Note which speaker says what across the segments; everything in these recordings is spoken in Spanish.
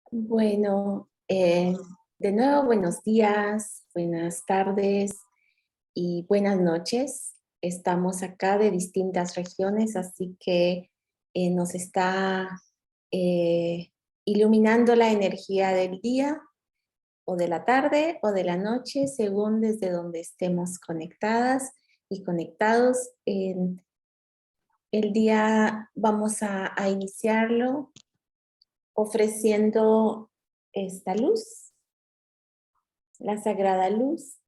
Speaker 1: Bueno, de nuevo buenos días, buenas tardes y buenas noches. Estamos acá de distintas regiones, así que nos está eh, iluminando la energía del día o de la tarde o de la noche, según desde donde estemos conectadas y conectados. El día vamos a iniciarlo ofreciendo esta luz, la sagrada luz,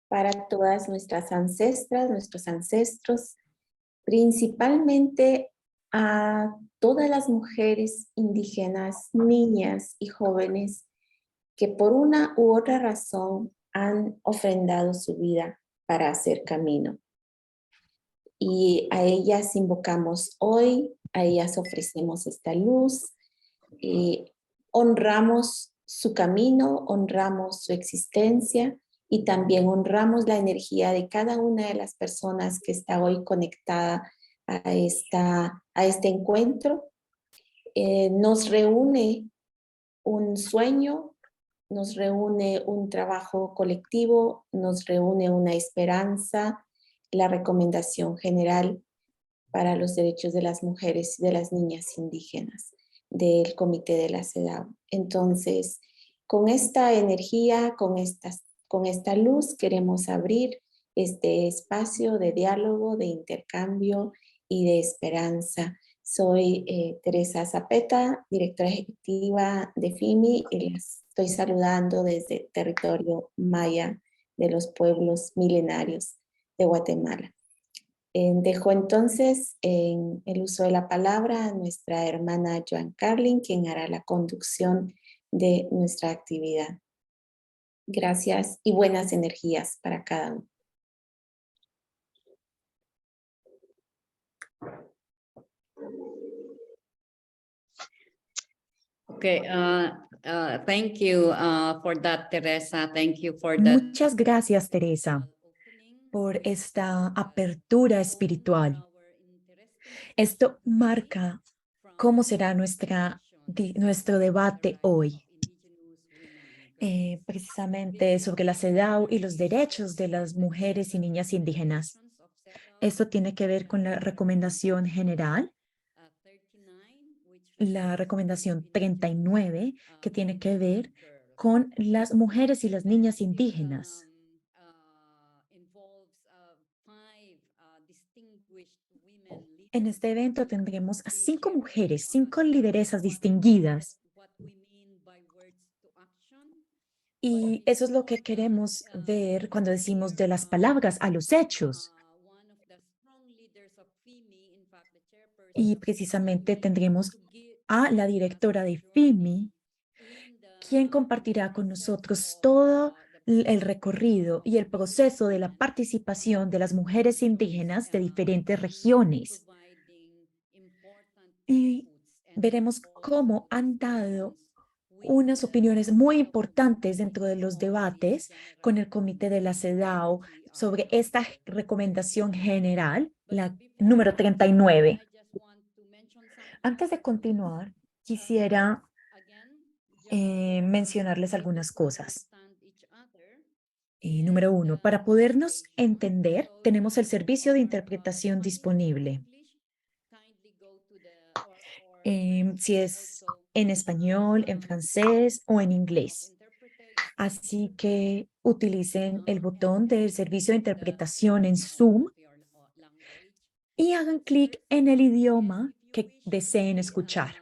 Speaker 1: para todas nuestras ancestras, nuestros ancestros, principalmente a todas las mujeres indígenas, niñas y jóvenes que por una u otra razón han ofrendado su vida para hacer camino. Y a ellas invocamos hoy, a ellas ofrecemos esta luz, honramos su camino, honramos su existencia y también honramos la energía de cada una de las personas que está hoy conectada a este encuentro. Nos reúne un sueño, nos reúne un trabajo colectivo, nos reúne una esperanza, la recomendación general para los derechos de las mujeres y de las niñas indígenas del Comité de la CEDAW. Entonces, con esta energía, con esta luz, queremos abrir este espacio de diálogo, de intercambio y de esperanza. Soy Teresa Zapeta, directora ejecutiva de FIMI, y les estoy saludando desde el territorio maya de los pueblos milenarios de Guatemala. Dejo entonces en el uso de la palabra a nuestra hermana Joan Carlin, quien hará la conducción de nuestra actividad. Gracias y buenas energías para cada uno.
Speaker 2: Okay, thank you for that, Teresa. Thank you for that.
Speaker 3: Muchas gracias, Teresa, por esta apertura espiritual. Esto marca cómo será nuestro debate hoy, precisamente sobre la CEDAW y los derechos de las mujeres y niñas indígenas. Esto tiene que ver con la recomendación general, la recomendación 39, que tiene que ver con las mujeres y las niñas indígenas. En este evento tendremos a 5 mujeres, 5 lideresas distinguidas. Y eso es lo que queremos ver cuando decimos de las palabras a los hechos. Y precisamente tendremos a la directora de FIMI, quien compartirá con nosotros todo el recorrido y el proceso de la participación de las mujeres indígenas de diferentes regiones. Y veremos cómo han dado unas opiniones muy importantes dentro de los debates con el Comité de la CEDAW sobre esta recomendación general, la número 39. Antes de continuar, quisiera mencionarles algunas cosas. Número 1, para podernos entender, tenemos el servicio de interpretación disponible. Si es en español, en francés o en inglés. Así que utilicen el botón del servicio de interpretación en Zoom y hagan clic en el idioma que deseen escuchar.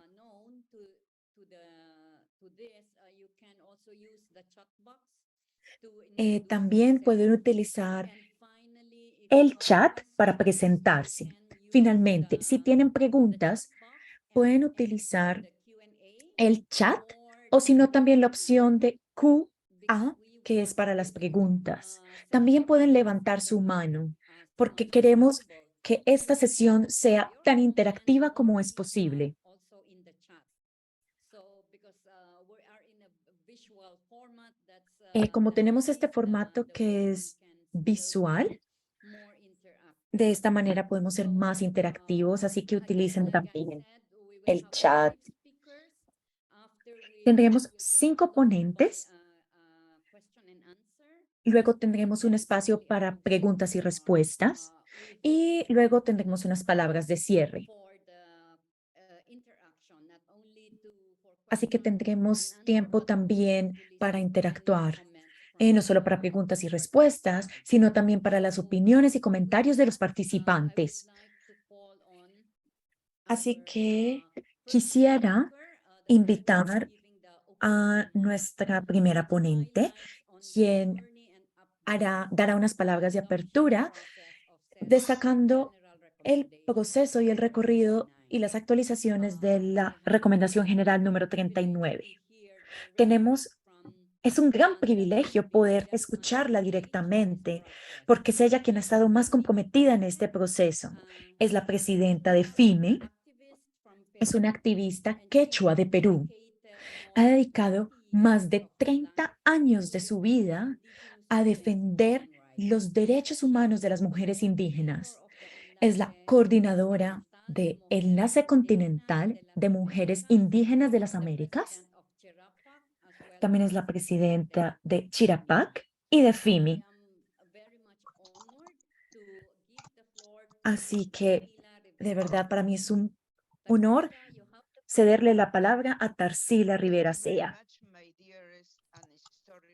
Speaker 3: También pueden utilizar el chat para presentarse. Finalmente, si tienen preguntas, pueden utilizar el chat o si no también la opción de QA, que es para las preguntas. También pueden levantar su mano porque queremos que esta sesión sea tan interactiva como es posible. Como tenemos este formato que es visual, de esta manera podemos ser más interactivos, así que utilicen también el chat. Tendremos 5 ponentes. Luego tendremos un espacio para preguntas y respuestas. Y luego tendremos unas palabras de cierre. Así que tendremos tiempo también para interactuar, no solo para preguntas y respuestas, sino también para las opiniones y comentarios de los participantes. Así que quisiera invitar a nuestra primera ponente, quien dará unas palabras de apertura, destacando el proceso y el recorrido y las actualizaciones de la Recomendación General número 39. Es un gran privilegio poder escucharla directamente, porque es ella quien ha estado más comprometida en este proceso. Es la presidenta de FIME, es una activista quechua de Perú. Ha dedicado más de 30 años de su vida a defender los derechos humanos de las mujeres indígenas. Es la coordinadora del Enlace Continental de Mujeres Indígenas de las Américas. También es la presidenta de Chirapac y de FIMI. Así que, de verdad, para mí es un honor cederle la palabra a Tarsila Rivera Sea.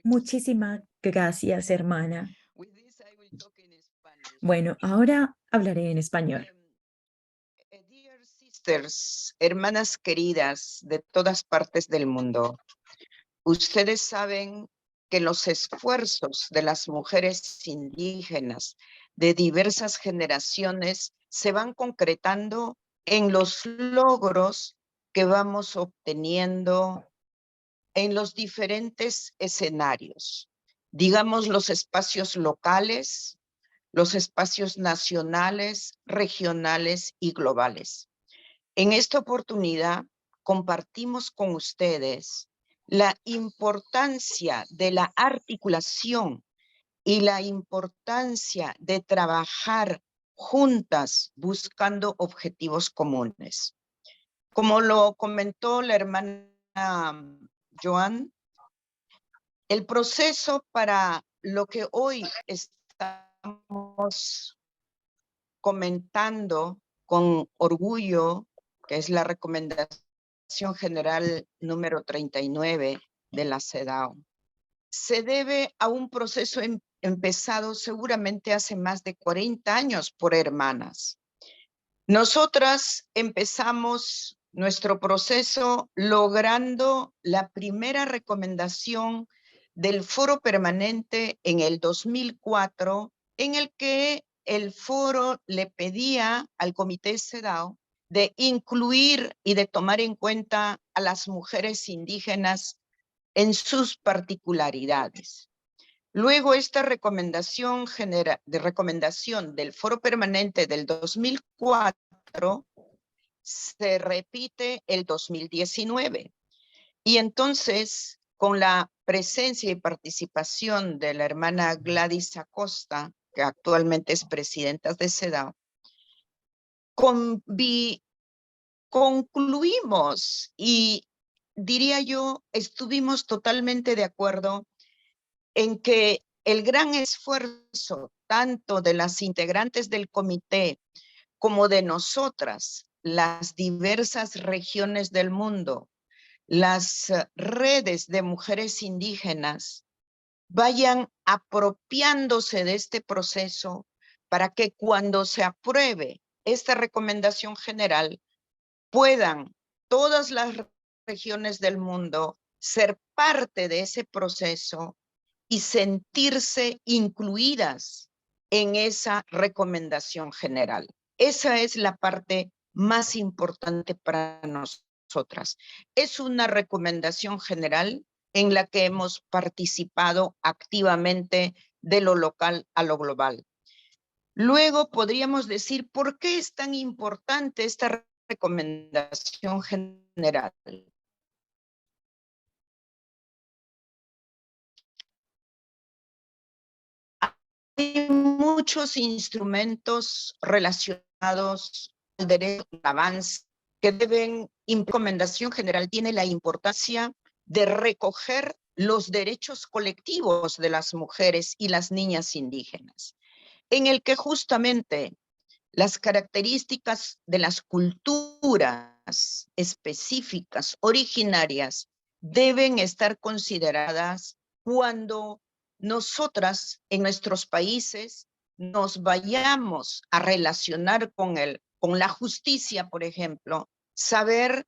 Speaker 3: Muchísimas gracias, hermana. Bueno, ahora hablaré en español.
Speaker 4: Dear sisters, hermanas queridas de todas partes del mundo, ustedes saben que los esfuerzos de las mujeres indígenas de diversas generaciones se van concretando en los logros que vamos obteniendo en los diferentes escenarios, digamos los espacios locales, los espacios nacionales, regionales y globales. En esta oportunidad compartimos con ustedes la importancia de la articulación y la importancia de trabajar juntas buscando objetivos comunes. Como lo comentó la hermana Joan, el proceso para lo que hoy estamos comentando con orgullo, que es la Recomendación General número 39 de la CEDAW, se debe a un proceso empezado seguramente hace más de 40 años por hermanas. Nosotras empezamos nuestro proceso logrando la primera recomendación del Foro Permanente en el 2004, en el que el foro le pedía al Comité CEDAW de incluir y de tomar en cuenta a las mujeres indígenas en sus particularidades. Luego esta recomendación del Foro Permanente del 2004 se repite el 2019. Y entonces, con la presencia y participación de la hermana Gladys Acosta, que actualmente es presidenta de CEDAW, concluimos y diría yo, estuvimos totalmente de acuerdo en que el gran esfuerzo tanto de las integrantes del comité como de nosotras, las diversas regiones del mundo, las redes de mujeres indígenas, vayan apropiándose de este proceso para que cuando se apruebe esta recomendación general, puedan todas las regiones del mundo ser parte de ese proceso y sentirse incluidas en esa recomendación general. Esa es la parte más importante para nosotras. Es una recomendación general en la que hemos participado activamente de lo local a lo global. Luego podríamos decir, ¿por qué es tan importante esta recomendación general? Hay muchos instrumentos relacionados al derecho al avance que deben, recomendación general tiene la importancia de recoger los derechos colectivos de las mujeres y las niñas indígenas, en el que justamente las características de las culturas específicas, originarias, deben estar consideradas cuando nosotras en nuestros países nos vayamos a relacionar con la justicia, por ejemplo, saber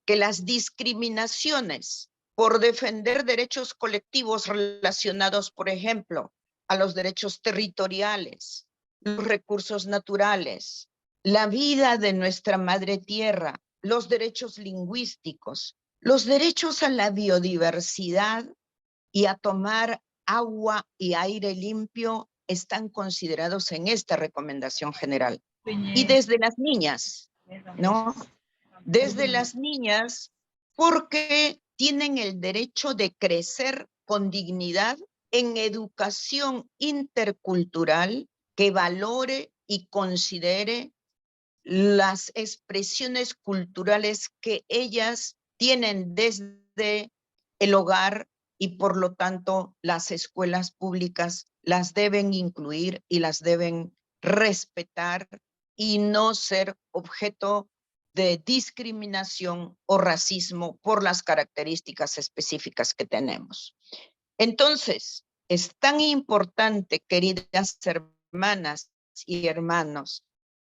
Speaker 4: que las discriminaciones por defender derechos colectivos relacionados, por ejemplo, a los derechos territoriales, los recursos naturales, la vida de nuestra madre tierra, los derechos lingüísticos, los derechos a la biodiversidad y a tomar agua y aire limpio están considerados en esta recomendación general. Y desde las niñas, ¿no? Desde las niñas, porque tienen el derecho de crecer con dignidad en educación intercultural que valore y considere las expresiones culturales que ellas tienen desde el hogar, y por lo tanto las escuelas públicas las deben incluir y las deben respetar y no ser objeto de discriminación o racismo por las características específicas que tenemos. Entonces, es tan importante, queridas hermanas y hermanos,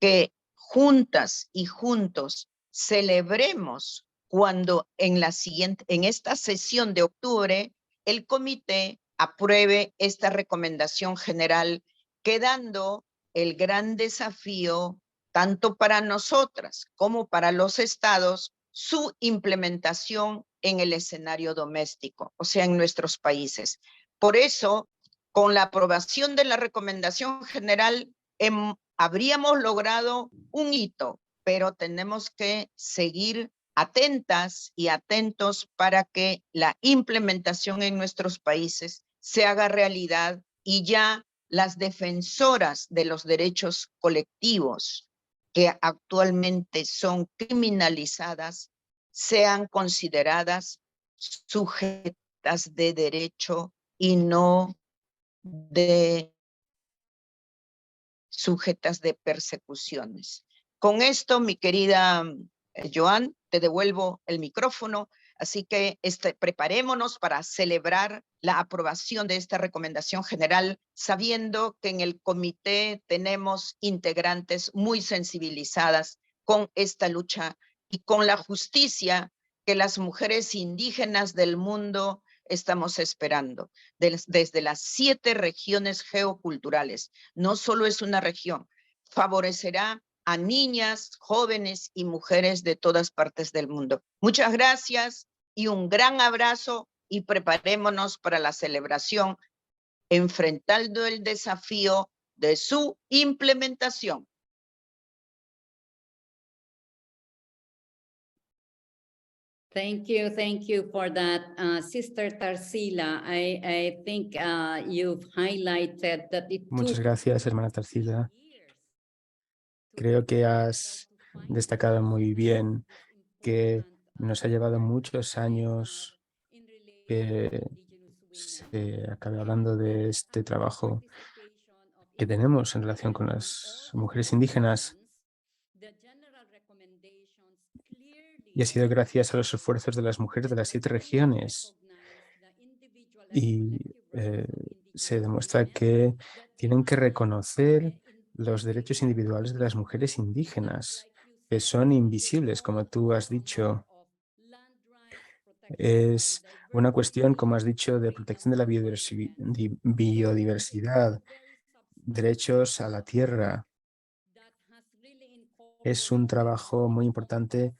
Speaker 4: que juntas y juntos celebremos cuando en esta sesión de octubre el comité apruebe esta recomendación general, quedando el gran desafío tanto para nosotras como para los estados, su implementación en el escenario doméstico, o sea, en nuestros países. Por eso, con la aprobación de la recomendación general, habríamos logrado un hito, pero tenemos que seguir atentas y atentos para que la implementación en nuestros países se haga realidad y ya las defensoras de los derechos colectivos que actualmente son criminalizadas sean consideradas sujetas de derecho y no sujetas de persecuciones. Con esto, mi querida Joan, te devuelvo el micrófono, así que preparémonos para celebrar la aprobación de esta recomendación general, sabiendo que en el comité tenemos integrantes muy sensibilizadas con esta lucha y con la justicia que las mujeres indígenas del mundo estamos esperando, desde las 7 regiones geoculturales. No solo es una región, favorecerá a niñas, jóvenes y mujeres de todas partes del mundo. Muchas gracias y un gran abrazo, y preparémonos para la celebración, enfrentando el desafío de su implementación.
Speaker 2: Thank you for that, Sister Tarsila. I think you've highlighted that it
Speaker 5: Muchas
Speaker 2: took
Speaker 5: gracias, hermana Tarsila. Creo que has destacado muy bien que nos ha llevado muchos años que se acabe hablando de este trabajo que tenemos en relación con las mujeres indígenas, y ha sido gracias a los esfuerzos de las mujeres de las 7 regiones. Y se demuestra que tienen que reconocer los derechos individuales de las mujeres indígenas, que son invisibles, como tú has dicho. Es una cuestión, como has dicho, de protección de la biodiversidad, derechos a la tierra. Es un trabajo muy importante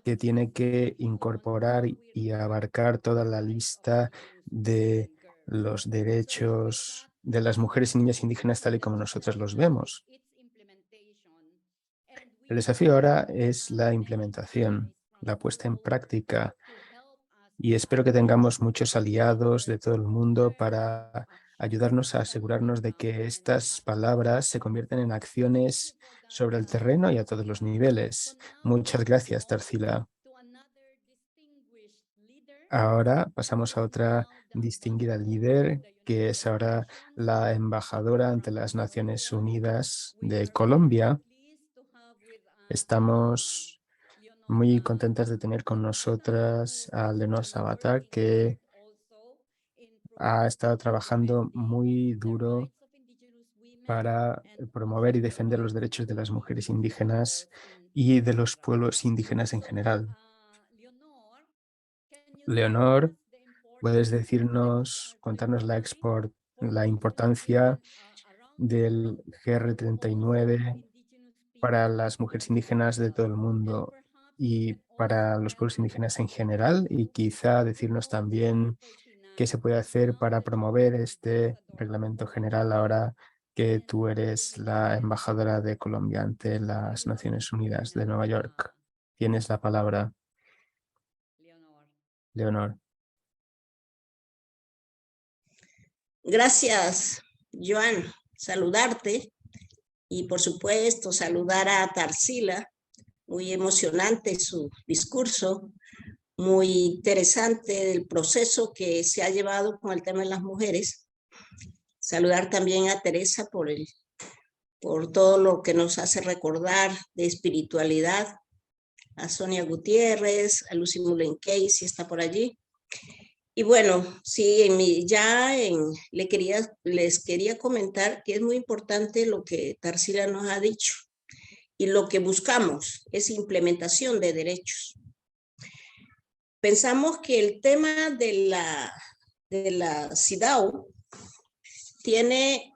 Speaker 5: que tiene que incorporar y abarcar toda la lista de los derechos de las mujeres y niñas indígenas tal y como nosotros los vemos. El desafío ahora es la implementación, la puesta en práctica, y espero que tengamos muchos aliados de todo el mundo para ayudarnos a asegurarnos de que estas palabras se convierten en acciones sobre el terreno y a todos los niveles. Muchas gracias, Tarsila. Ahora pasamos a otra distinguida líder, que es ahora la embajadora ante las Naciones Unidas de Colombia. Estamos muy contentas de tener con nosotras a Leonor Sabater, que ha estado trabajando muy duro para promover y defender los derechos de las mujeres indígenas y de los pueblos indígenas en general. Leonor, ¿puedes contarnos la importancia del GR39 para las mujeres indígenas de todo el mundo y para los pueblos indígenas en general? Y quizá decirnos también qué se puede hacer para promover este reglamento general ahora que tú eres la embajadora de Colombia ante las Naciones Unidas de Nueva York. Tienes la palabra, Leonor.
Speaker 6: Gracias, Joan. Saludarte y por supuesto saludar a Tarsila. Muy emocionante su discurso, muy interesante el proceso que se ha llevado con el tema de las mujeres. Saludar también a Teresa por todo lo que nos hace recordar de espiritualidad. A Sonia Gutiérrez, a Lucy Mullen-Kay, si está por allí. Y bueno, sí, les quería comentar que es muy importante lo que Tarsila nos ha dicho. Y lo que buscamos es implementación de derechos. Pensamos que el tema de la CIDAW tiene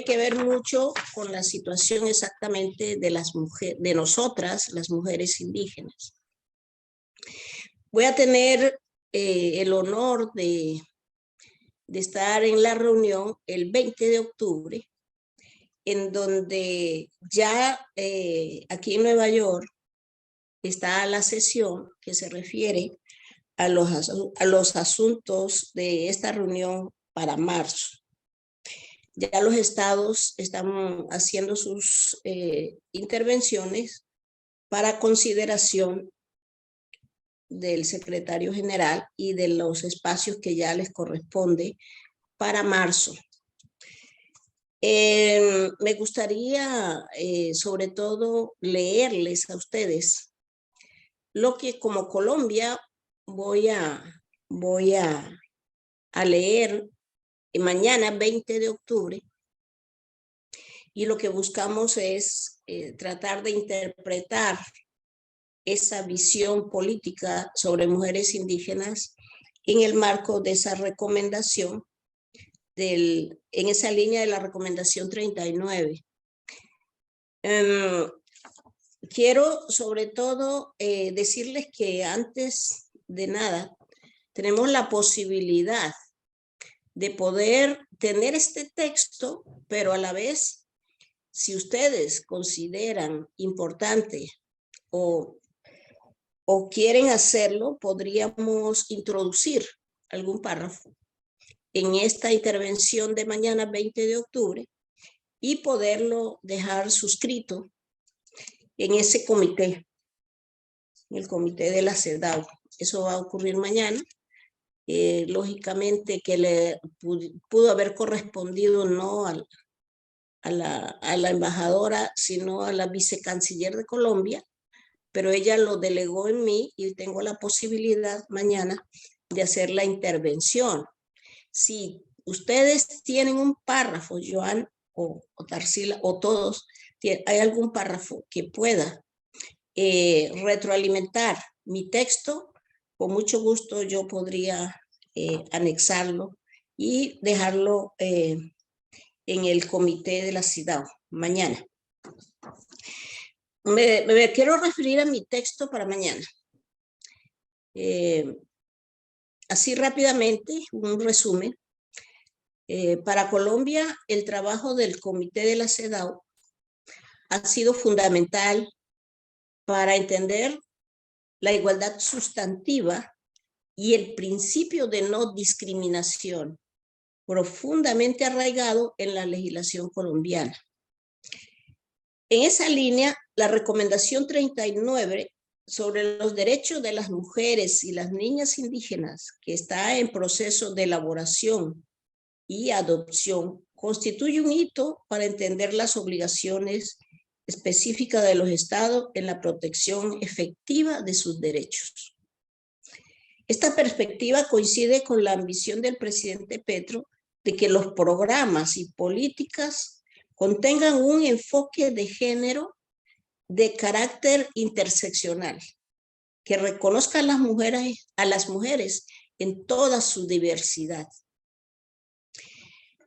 Speaker 6: que ver mucho con la situación exactamente de las mujeres, de nosotras, las mujeres indígenas. Voy a tener el honor de estar en la reunión el 20 de octubre, en donde ya aquí en Nueva York está la sesión que se refiere a los asuntos de esta reunión para marzo. Ya los estados están haciendo sus intervenciones para consideración del secretario general y de los espacios que ya les corresponde para marzo. Me gustaría sobre todo leerles a ustedes lo que como Colombia voy a leer mañana 20 de octubre, y lo que buscamos es tratar de interpretar esa visión política sobre mujeres indígenas en el marco de esa recomendación, en esa línea de la recomendación 39. Quiero sobre todo decirles que antes de nada tenemos la posibilidad de poder tener este texto, pero a la vez, si ustedes consideran importante o quieren hacerlo, podríamos introducir algún párrafo en esta intervención de mañana 20 de octubre y poderlo dejar suscrito en ese comité, en el comité de la CEDAW. Eso va a ocurrir mañana. Lógicamente que le pudo haber correspondido no a la embajadora, sino a la vicecanciller de Colombia, pero ella lo delegó en mí y tengo la posibilidad mañana de hacer la intervención. Si ustedes tienen un párrafo, Joan o Tarsila o todos, hay algún párrafo que pueda retroalimentar mi texto, con mucho gusto yo podría anexarlo y dejarlo en el comité de la CIDAW mañana. Me quiero referir a mi texto para mañana. Así rápidamente, un resumen. Para Colombia, el trabajo del comité de la CEDAW ha sido fundamental para entender la igualdad sustantiva y el principio de no discriminación, profundamente arraigado en la legislación colombiana. En esa línea, la recomendación 39 sobre los derechos de las mujeres y las niñas indígenas, que está en proceso de elaboración y adopción, constituye un hito para entender las obligaciones específicas de los estados en la protección efectiva de sus derechos. Esta perspectiva coincide con la ambición del presidente Petro de que los programas y políticas contengan un enfoque de género de carácter interseccional, que reconozca a las mujeres en toda su diversidad.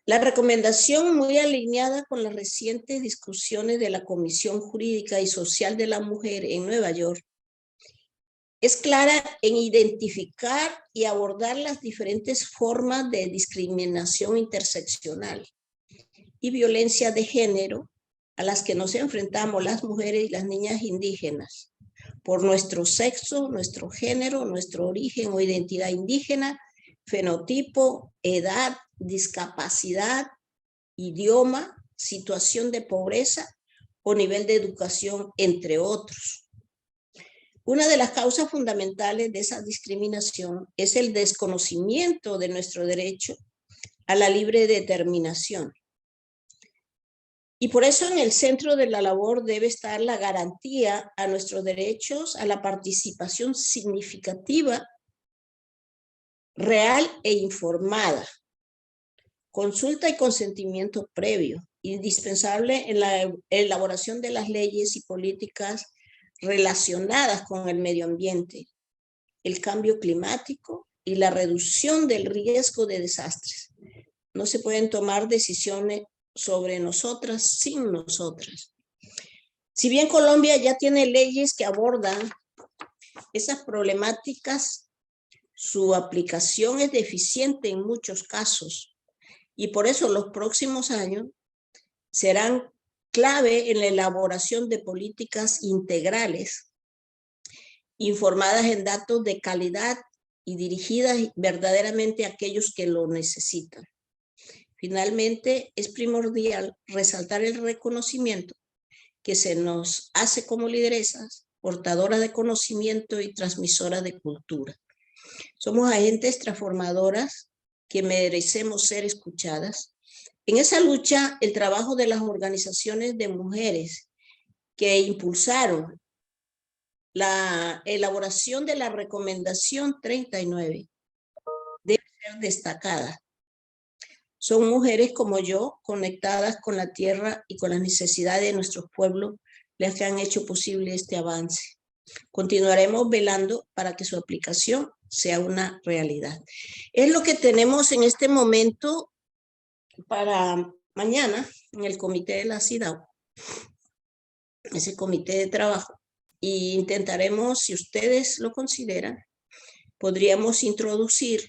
Speaker 6: La recomendación, muy alineada con las recientes discusiones de la Comisión Jurídica y Social de la Mujer en Nueva York, es clara en identificar y abordar las diferentes formas de discriminación interseccional y violencia de género a las que nos enfrentamos las mujeres y las niñas indígenas por nuestro sexo, nuestro género, nuestro origen o identidad indígena, fenotipo, edad, discapacidad, idioma, situación de pobreza o nivel de educación, entre otros. Una de las causas fundamentales de esa discriminación es el desconocimiento de nuestro derecho a la libre determinación. Y por eso en el centro de la labor debe estar la garantía a nuestros derechos a la participación significativa, real e informada, consulta y consentimiento previo, indispensable en la elaboración de las leyes y políticas relacionadas con el medio ambiente, el cambio climático y la reducción del riesgo de desastres. No se pueden tomar decisiones sobre nosotras sin nosotras. Si bien Colombia ya tiene leyes que abordan esas problemáticas, su aplicación es deficiente en muchos casos y por eso los próximos años serán clave en la elaboración de políticas integrales, informadas en datos de calidad y dirigidas verdaderamente a aquellos que lo necesitan. Finalmente, es primordial resaltar el reconocimiento que se nos hace como lideresas, portadoras de conocimiento y transmisoras de cultura. Somos agentes transformadoras que merecemos ser escuchadas. En esa lucha, el trabajo de las organizaciones de mujeres que impulsaron la elaboración de la recomendación 39 debe ser destacada. Son mujeres como yo, conectadas con la tierra y con las necesidades de nuestros pueblos, las que han hecho posible este avance. Continuaremos velando para que su aplicación sea una realidad. Es lo que tenemos en este momento para mañana en el comité de la CIDAW, ese comité de trabajo. Y intentaremos, si ustedes lo consideran, podríamos introducir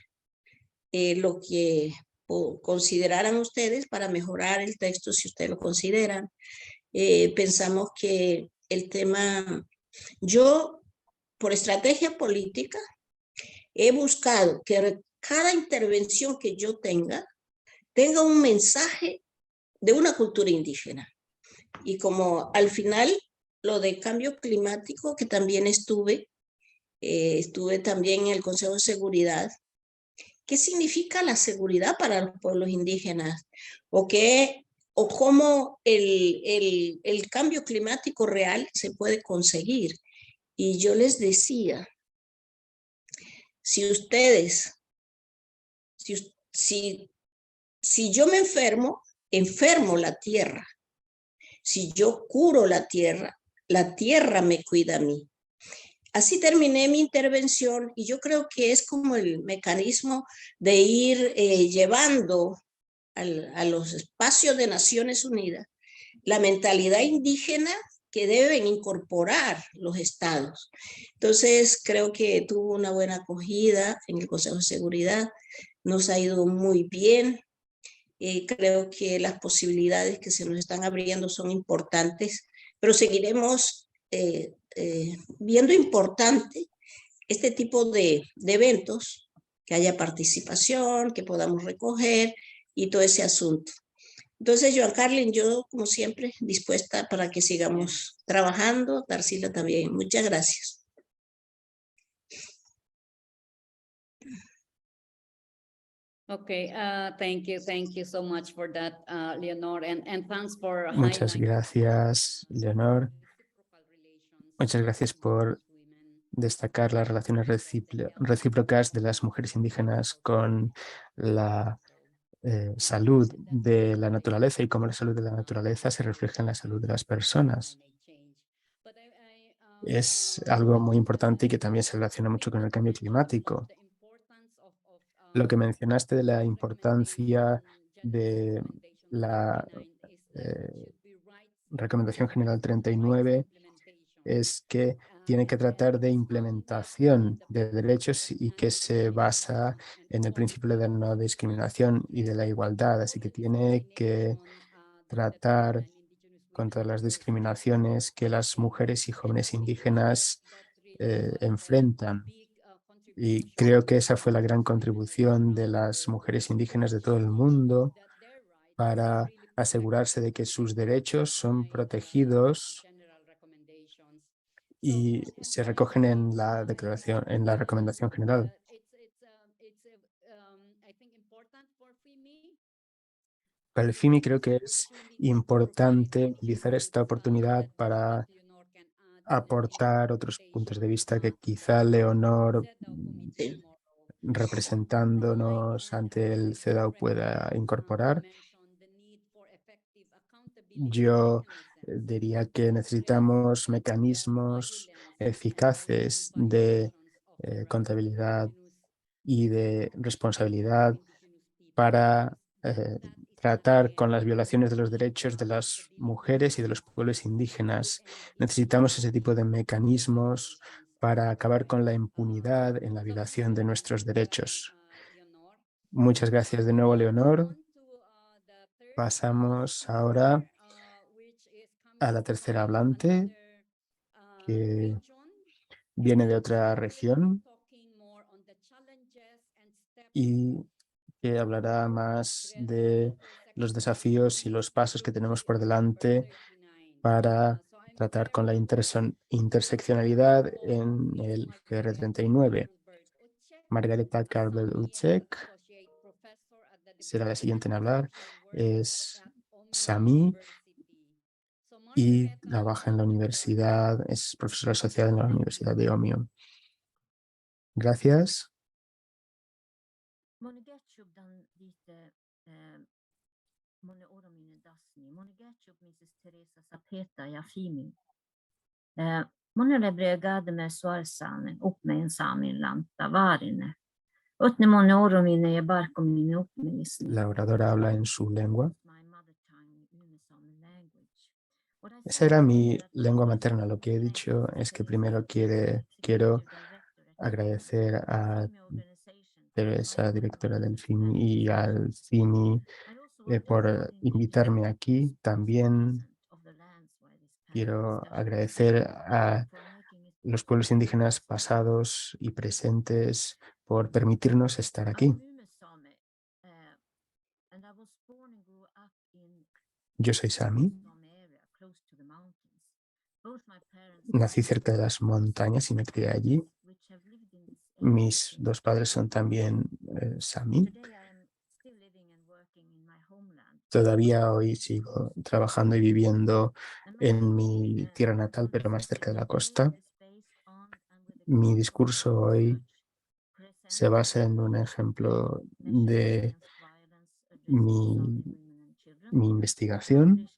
Speaker 6: lo que consideraran ustedes para mejorar el texto, si ustedes lo consideran. Pensamos que el tema, yo por estrategia política he buscado que cada intervención que yo tenga un mensaje de una cultura indígena. Y como al final lo de cambio climático, que también estuve también en el Consejo de Seguridad. ¿Qué significa la seguridad para los pueblos indígenas? ¿O cómo el cambio climático real se puede conseguir? Y yo les decía, si yo me enfermo la tierra. Si yo curo la tierra me cuida a mí. Así terminé mi intervención y yo creo que es como el mecanismo de ir llevando a los espacios de Naciones Unidas la mentalidad indígena que deben incorporar los estados. Entonces creo que tuvo una buena acogida en el Consejo de Seguridad, nos ha ido muy bien. Creo que las posibilidades que se nos están abriendo son importantes, pero seguiremos viendo importante este tipo de eventos, que haya participación, que podamos recoger y todo ese asunto. Entonces, Joan Carlin, yo como siempre dispuesta para que sigamos trabajando, Tarsila también. Muchas gracias.
Speaker 2: Okay, thank you so much for that, Leonor, and thanks for
Speaker 5: Muchas
Speaker 2: highlighting
Speaker 5: gracias, Leonor. Muchas gracias por destacar las relaciones recíprocas de las mujeres indígenas con la salud de la naturaleza y cómo la salud de la naturaleza se refleja en la salud de las personas. Es algo muy importante y que también se relaciona mucho con el cambio climático. Lo que mencionaste de la importancia de la Recomendación General 39 es que tiene que tratar de implementación de derechos y que se basa en el principio de no discriminación y de la igualdad. Así que tiene que tratar contra las discriminaciones que las mujeres y jóvenes indígenas enfrentan. Y creo que esa fue la gran contribución de las mujeres indígenas de todo el mundo para asegurarse de que sus derechos son protegidos y se recogen en la declaración, en la recomendación general. Para el FIMI creo que es importante utilizar esta oportunidad para aportar otros puntos de vista que quizá Leonor,
Speaker 6: Sí.
Speaker 5: representándonos ante el CEDAW, pueda incorporar. Yo diría que necesitamos mecanismos eficaces de contabilidad y de responsabilidad para tratar con las violaciones de los derechos de las mujeres y de los pueblos indígenas. Necesitamos ese tipo de mecanismos para acabar con la impunidad en la violación de nuestros derechos. Muchas gracias de nuevo, Leonor. Pasamos ahora a la tercera hablante, que viene de otra región y que hablará más de los desafíos y los pasos que tenemos por delante para tratar con la interseccionalidad en el GR39. Margareta Carvel-Ucek será la siguiente en hablar. Es Sami y trabaja en la universidad, es profesora asociada en la Universidad de Omio. Gracias. La oradora habla en su lengua. Esa era mi lengua materna. Lo que he dicho es que primero quiero agradecer a Teresa, directora del FIMI, y al FIMI por invitarme aquí. También quiero agradecer a los pueblos indígenas pasados y presentes por permitirnos estar aquí. Yo soy Sami. Nací cerca de las montañas y me crié allí. Mis dos padres son también Sami. Todavía hoy sigo trabajando y viviendo en mi tierra natal, pero más cerca de la costa. Mi discurso hoy se basa en un ejemplo de mi investigación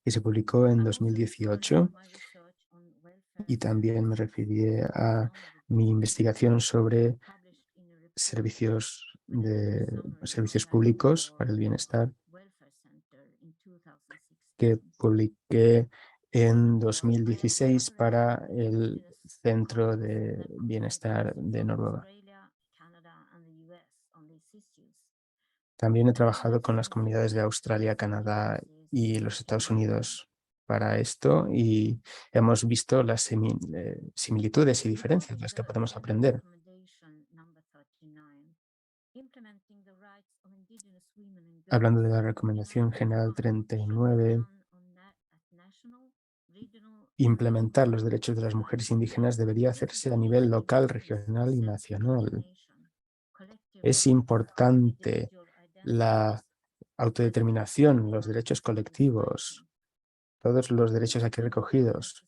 Speaker 5: que se publicó en 2018 y también me referiré a mi investigación sobre servicios públicos para el bienestar que publiqué en 2016 para el Centro de Bienestar de Noruega. También he trabajado con las comunidades de Australia, Canadá y los Estados Unidos para esto y hemos visto las similitudes y diferencias de las que podemos aprender. Hablando de la recomendación general 39, implementar los derechos de las mujeres indígenas debería hacerse a nivel local, regional y nacional. Es importante la autodeterminación, los derechos colectivos, todos los derechos aquí recogidos.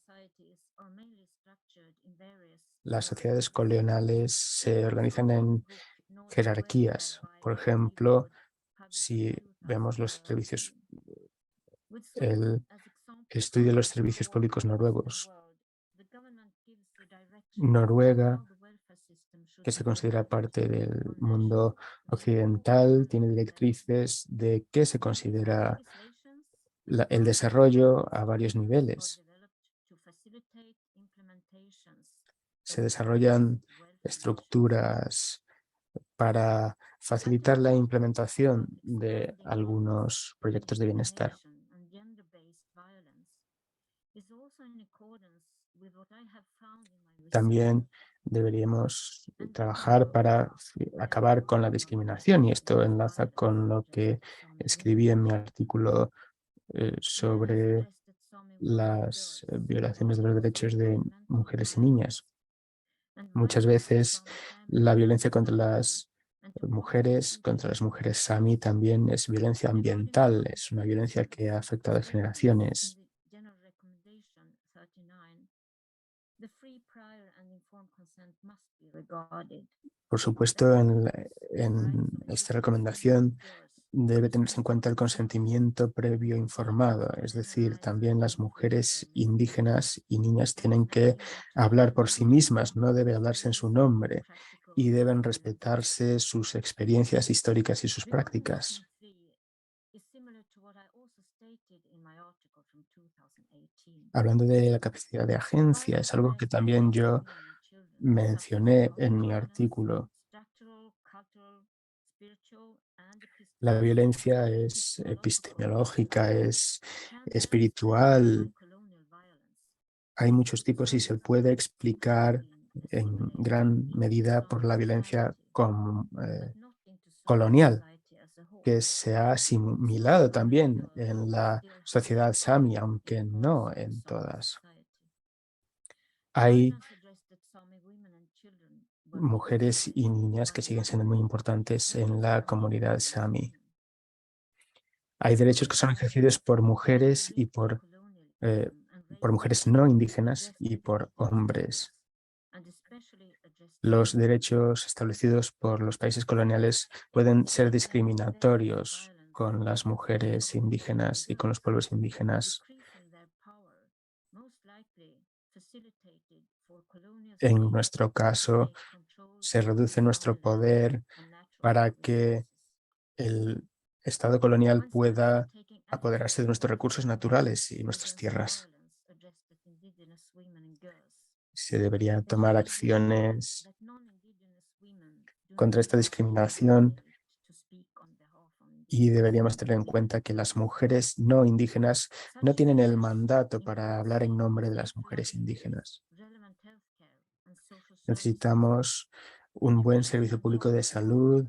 Speaker 5: Las sociedades coloniales se organizan en jerarquías. Por ejemplo, si vemos los servicios, el estudio de los servicios públicos noruegos. Noruega, que se considera parte del mundo occidental, tiene directrices de qué se considera el desarrollo a varios niveles. Se desarrollan estructuras para facilitar la implementación de algunos proyectos de bienestar. También deberíamos trabajar para acabar con la discriminación, y esto enlaza con lo que escribí en mi artículo sobre las violaciones de los derechos de mujeres y niñas. Muchas veces la violencia contra las mujeres Sami también es violencia ambiental, es una violencia que ha afectado a generaciones. Por supuesto, en esta recomendación debe tenerse en cuenta el consentimiento previo informado, es decir, también las mujeres indígenas y niñas tienen que hablar por sí mismas, no debe hablarse en su nombre y deben respetarse sus experiencias históricas y sus prácticas. Hablando de la capacidad de agencia, es algo que también yo mencioné en mi artículo. La violencia es epistemológica, es espiritual. Hay muchos tipos y se puede explicar en gran medida por la violencia colonial, que se ha asimilado también en la sociedad Sami, aunque no en todas. Hay mujeres y niñas que siguen siendo muy importantes en la comunidad Sami. Hay derechos que son ejercidos por mujeres y por mujeres no indígenas y por hombres. Los derechos establecidos por los países coloniales pueden ser discriminatorios con las mujeres indígenas y con los pueblos indígenas. En nuestro caso, se reduce nuestro poder para que el Estado colonial pueda apoderarse de nuestros recursos naturales y nuestras tierras. Se deberían tomar acciones contra esta discriminación y deberíamos tener en cuenta que las mujeres no indígenas no tienen el mandato para hablar en nombre de las mujeres indígenas. Necesitamos un buen servicio público de salud,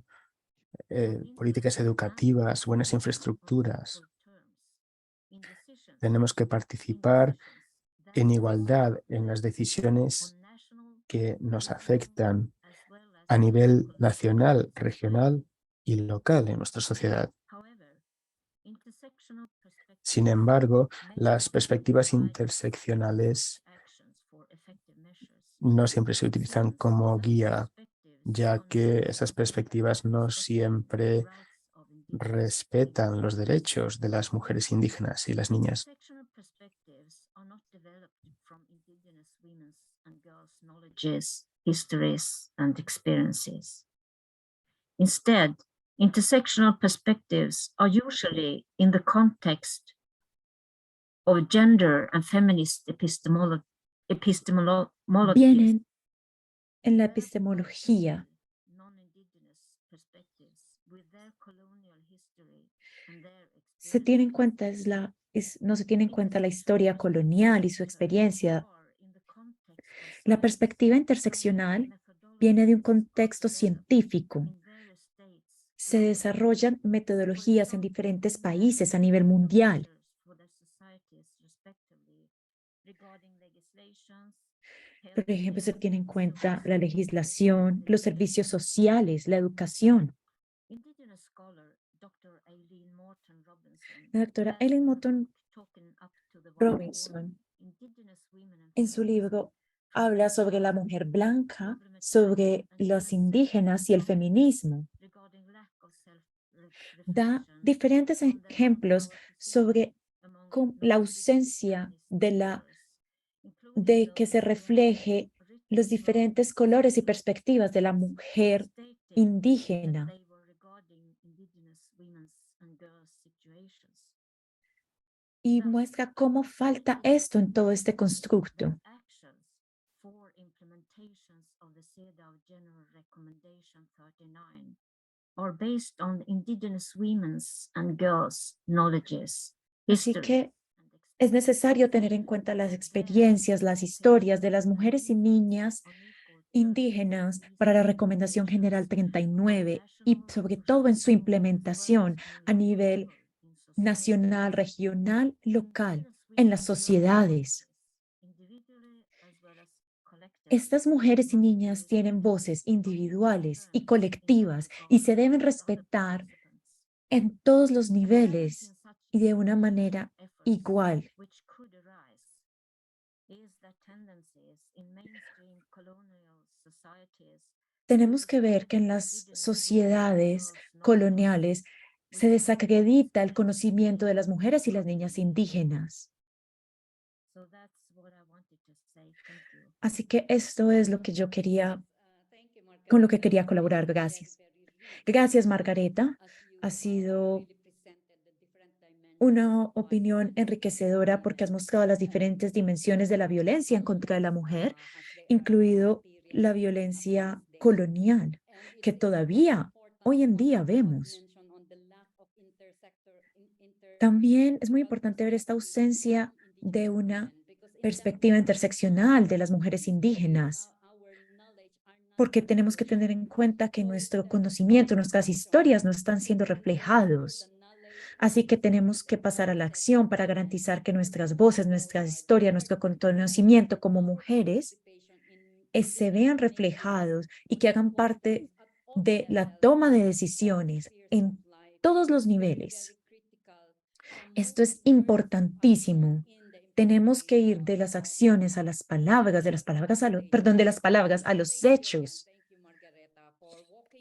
Speaker 5: políticas educativas, buenas infraestructuras. Tenemos que participar en igualdad en las decisiones que nos afectan a nivel nacional, regional y local en nuestra sociedad. Sin embargo, las perspectivas interseccionales no siempre se utilizan como guía, ya que esas perspectivas no siempre respetan los derechos de las mujeres indígenas y las niñas.
Speaker 7: Histories and experiences. Instead, intersectional perspectives are usually in the context of gender and feminist epistemology.
Speaker 3: Vienen en la epistemología se tiene en cuenta no se tiene en cuenta la historia colonial y su experiencia. La perspectiva interseccional viene de un contexto científico Se desarrollan metodologías en diferentes países a nivel mundial. Por ejemplo, se tiene en cuenta la legislación, los servicios sociales, la educación. La doctora Eileen Moulton Robinson, en su libro, habla sobre la mujer blanca, sobre los indígenas y el feminismo. Da diferentes ejemplos sobre la ausencia de que se refleje los diferentes colores y perspectivas de la mujer indígena. Y muestra cómo falta esto en todo este constructo. Así que es necesario tener en cuenta las experiencias, las historias de las mujeres y niñas indígenas para la Recomendación General 39 y sobre todo en su implementación a nivel nacional, regional, local, en las sociedades. Estas mujeres y niñas tienen voces individuales y colectivas y se deben respetar en todos los niveles y de una manera igual. Tenemos que ver que en las sociedades coloniales se desacredita el conocimiento de las mujeres y las niñas indígenas. Así que esto es lo que yo quería, con lo que quería colaborar. Gracias. Gracias, Margareta. Ha sido una opinión enriquecedora porque has mostrado las diferentes dimensiones de la violencia en contra de la mujer, incluido la violencia colonial, que todavía hoy en día vemos. También es muy importante ver esta ausencia de una perspectiva interseccional de las mujeres indígenas, porque tenemos que tener en cuenta que nuestro conocimiento, nuestras historias no están siendo reflejados. Así que tenemos que pasar a la acción para garantizar que nuestras voces, nuestras historias, nuestro conocimiento como mujeres se vean reflejados y que hagan parte de la toma de decisiones en todos los niveles. Esto es importantísimo. Tenemos que ir de las acciones a las palabras, de las palabras a los hechos.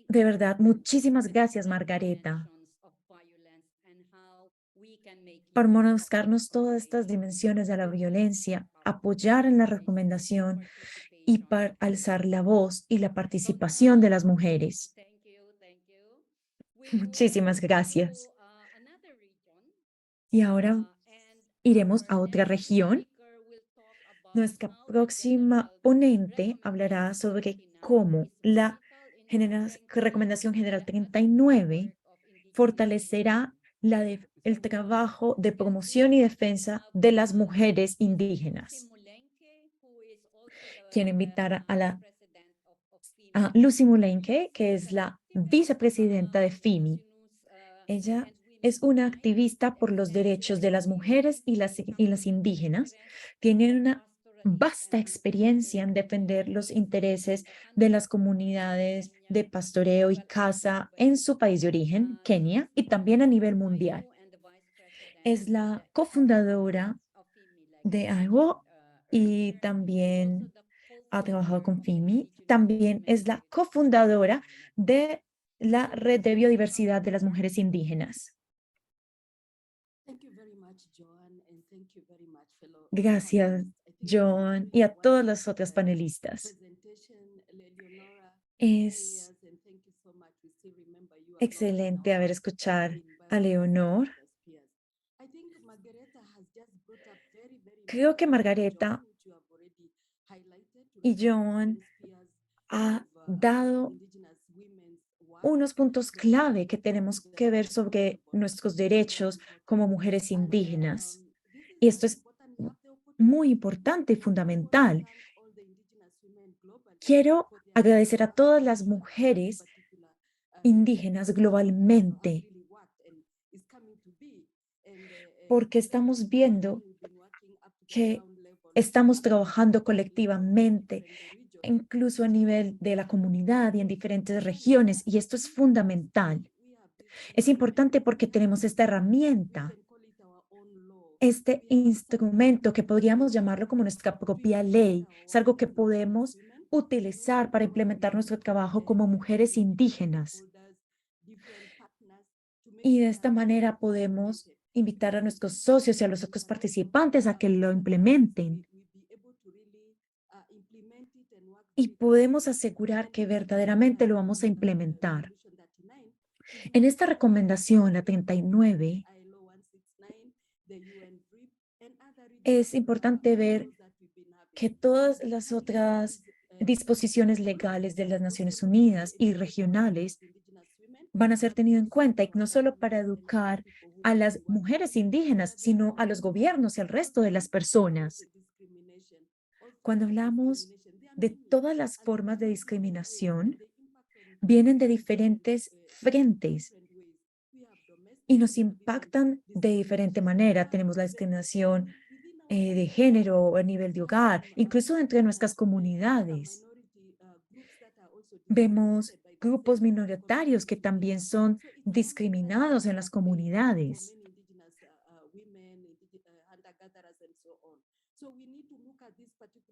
Speaker 3: De verdad, muchísimas gracias, Margareta, por mostrarnos todas estas dimensiones de la violencia, apoyar en la recomendación y para alzar la voz y la participación de las mujeres. Muchísimas gracias. Y ahora iremos a otra región. Nuestra próxima ponente hablará sobre cómo la Recomendación General 39 fortalecerá el trabajo de promoción y defensa de las mujeres indígenas. Quiero invitar a Lucy Mulenque, que es la vicepresidenta de FIMI. Ella es una activista por los derechos de las mujeres y las indígenas. Tiene una vasta experiencia en defender los intereses de las comunidades de pastoreo y caza en su país de origen, Kenia, y también a nivel mundial. Es la cofundadora de AIWO y también ha trabajado con FIMI. También es la cofundadora de la Red de Biodiversidad de las Mujeres Indígenas. Gracias, John, y a todas las otras panelistas. Es excelente haber escuchado a Leonor. Creo que Margareta y John ha dado unos puntos clave que tenemos que ver sobre nuestros derechos como mujeres indígenas. Y esto es muy importante y fundamental. Quiero agradecer a todas las mujeres indígenas globalmente, porque estamos viendo que estamos trabajando colectivamente, incluso a nivel de la comunidad y en diferentes regiones, y esto es fundamental. Es importante porque tenemos esta herramienta, este instrumento que podríamos llamarlo como nuestra propia ley. Es algo que podemos utilizar para implementar nuestro trabajo como mujeres indígenas. Y de esta manera podemos invitar a nuestros socios y a los otros participantes a que lo implementen. Y podemos asegurar que verdaderamente lo vamos a implementar. En esta recomendación, la 39, es importante ver que todas las otras disposiciones legales de las Naciones Unidas y regionales van a ser tenidas en cuenta, y no solo para educar a las mujeres indígenas, sino a los gobiernos y al resto de las personas. Cuando hablamos de todas las formas de discriminación, vienen de diferentes frentes y nos impactan de diferente manera. Tenemos la discriminación de género a nivel de hogar, incluso dentro de nuestras comunidades. Vemos grupos minoritarios que también son discriminados en las comunidades.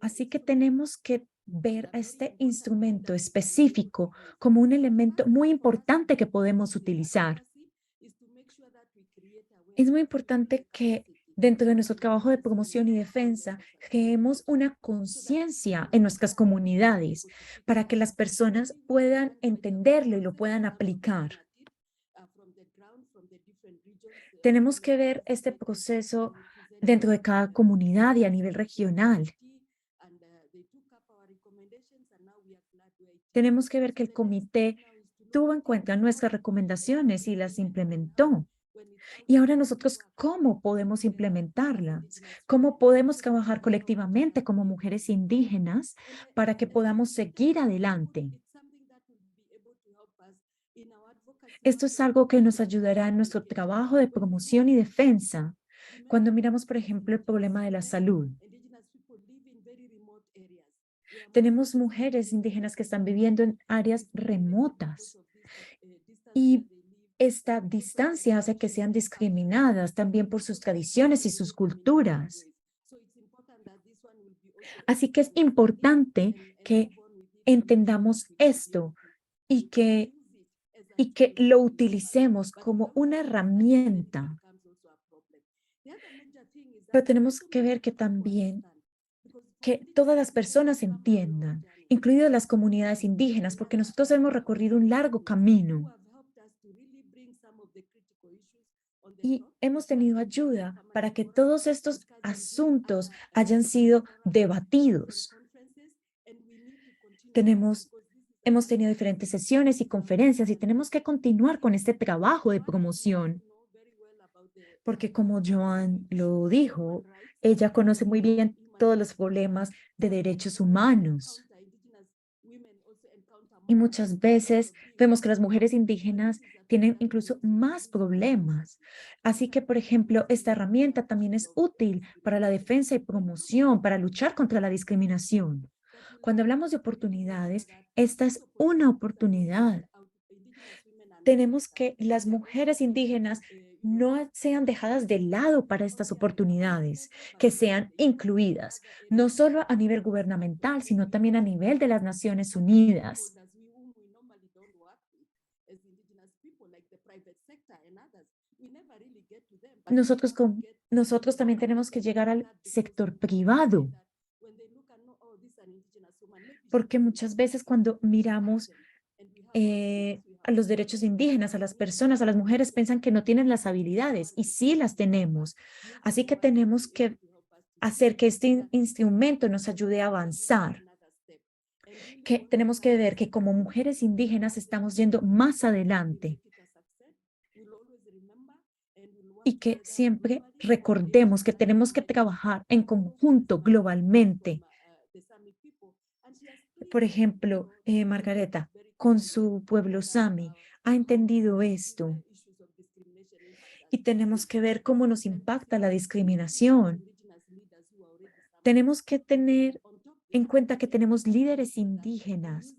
Speaker 3: Así que tenemos que ver a este instrumento específico como un elemento muy importante que podemos utilizar. Es muy importante que dentro de nuestro trabajo de promoción y defensa creemos una conciencia en nuestras comunidades para que las personas puedan entenderlo y lo puedan aplicar. Tenemos que ver este proceso dentro de cada comunidad y a nivel regional. Tenemos que ver que el comité tuvo en cuenta nuestras recomendaciones y las implementó. Y ahora nosotros, ¿cómo podemos implementarlas? ¿Cómo podemos trabajar colectivamente como mujeres indígenas para que podamos seguir adelante? Esto es algo que nos ayudará en nuestro trabajo de promoción y defensa. Cuando miramos, por ejemplo, el problema de la salud. Tenemos mujeres indígenas que están viviendo en áreas remotas y esta distancia hace que sean discriminadas también por sus tradiciones y sus culturas. Así que es importante que entendamos esto y que lo utilicemos como una herramienta. Pero tenemos que ver que también que todas las personas entiendan, incluidas las comunidades indígenas, porque nosotros hemos recorrido un largo camino y hemos tenido ayuda para que todos estos asuntos hayan sido debatidos. Hemos tenido diferentes sesiones y conferencias y tenemos que continuar con este trabajo de promoción, porque como Joan lo dijo, ella conoce muy bien todos los problemas de derechos humanos. Y muchas veces vemos que las mujeres indígenas tienen incluso más problemas. Así que, por ejemplo, esta herramienta también es útil para la defensa y promoción, para luchar contra la discriminación. Cuando hablamos de oportunidades, esta es una oportunidad. Tenemos que las mujeres indígenas no sean dejadas de lado para estas oportunidades, que sean incluidas, no solo a nivel gubernamental, sino también a nivel de las Naciones Unidas. Nosotros también tenemos que llegar al sector privado, porque muchas veces cuando miramos a los derechos indígenas, a las personas, a las mujeres, piensan que no tienen las habilidades y sí las tenemos. Así que tenemos que hacer que este instrumento nos ayude a avanzar. Que tenemos que ver que como mujeres indígenas estamos yendo más adelante. Y que siempre recordemos que tenemos que trabajar en conjunto globalmente. Por ejemplo, Margareta, con su pueblo Sami ha entendido esto. Y tenemos que ver cómo nos impacta la discriminación. Tenemos que tener en cuenta que tenemos líderes indígenas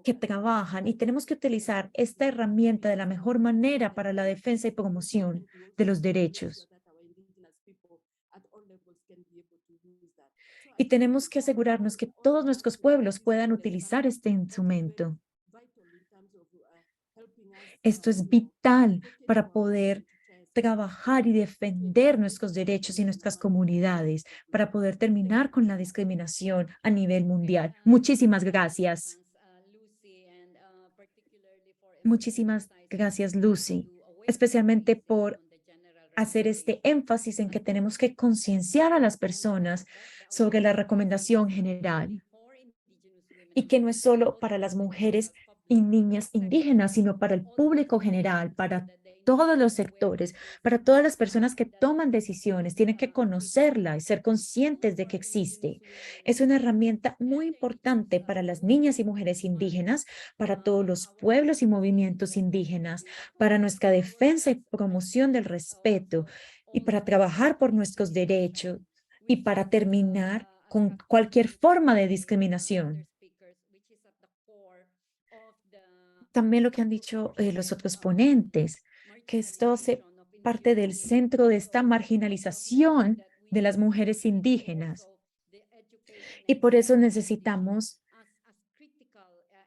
Speaker 3: que trabajan y tenemos que utilizar esta herramienta de la mejor manera para la defensa y promoción de los derechos. Y tenemos que asegurarnos que todos nuestros pueblos puedan utilizar este instrumento. Esto es vital para poder trabajar y defender nuestros derechos y nuestras comunidades, para poder terminar con la discriminación a nivel mundial. Muchísimas gracias. Muchísimas gracias, Lucy, especialmente por hacer este énfasis en que tenemos que concienciar a las personas sobre la recomendación general y que no es solo para las mujeres y niñas indígenas, sino para el público general, para todos los sectores, para todas las personas que toman decisiones, tienen que conocerla y ser conscientes de que existe. Es una herramienta muy importante para las niñas y mujeres indígenas, para todos los pueblos y movimientos indígenas, para nuestra defensa y promoción del respeto y para trabajar por nuestros derechos y para terminar con cualquier forma de discriminación. También lo que han dicho los otros ponentes, que esto hace parte del centro de esta marginalización de las mujeres indígenas. Y por eso necesitamos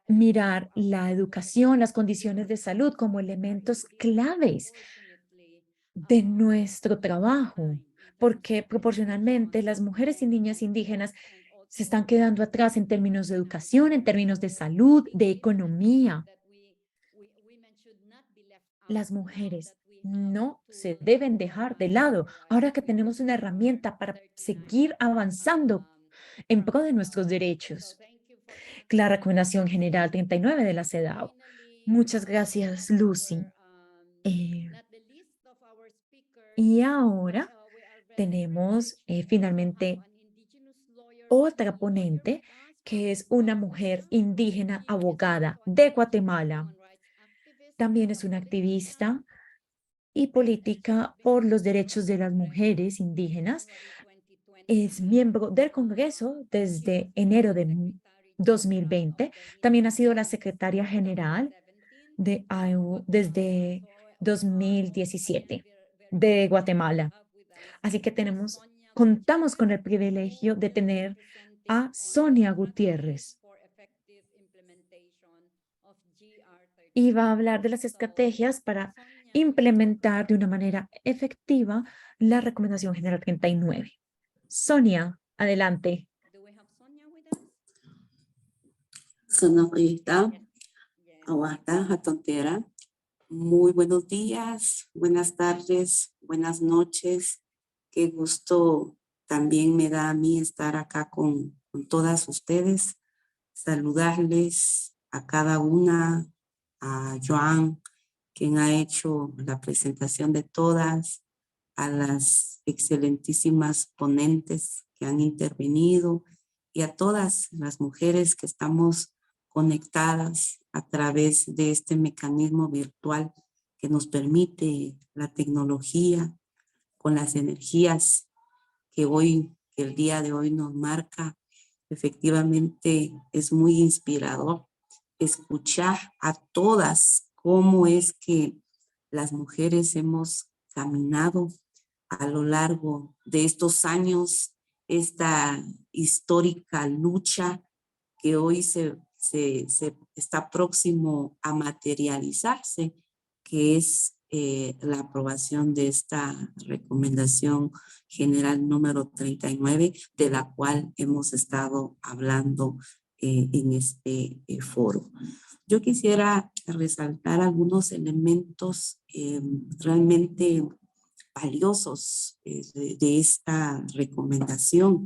Speaker 3: mirar la educación, las condiciones de salud como elementos claves de nuestro trabajo, porque proporcionalmente las mujeres y niñas indígenas se están quedando atrás en términos de educación, en términos de salud, de economía. Las mujeres no se deben dejar de lado ahora que tenemos una herramienta para seguir avanzando en pro de nuestros derechos. La recomendación general 39 de la CEDAW. Muchas gracias, Lucy. Y ahora tenemos finalmente otra ponente que es una mujer indígena abogada de Guatemala. También es una activista y política por los derechos de las mujeres indígenas. Es miembro del Congreso desde enero de 2020. También ha sido la secretaria general de AEU desde 2017 de Guatemala. Así que contamos con el privilegio de tener a Sonia Gutiérrez. Y va a hablar de las estrategias para implementar de una manera efectiva la Recomendación General 39. Sonia, adelante.
Speaker 8: Sonorita, Aguata, Jatontera. Muy buenos días, buenas tardes, buenas noches. Qué gusto también me da a mí estar acá con todas ustedes, saludarles a cada una, a Joan, quien ha hecho la presentación de todas, a las excelentísimas ponentes que han intervenido y a todas las mujeres que estamos conectadas a través de este mecanismo virtual que nos permite la tecnología con las energías que el día de hoy nos marca. Efectivamente es muy inspirador escuchar a todas cómo es que las mujeres hemos caminado a lo largo de estos años, esta histórica lucha que hoy se está próximo a materializarse, que es la aprobación de esta recomendación general número 39, de la cual hemos estado hablando en este foro. Yo quisiera resaltar algunos elementos realmente valiosos de esta recomendación.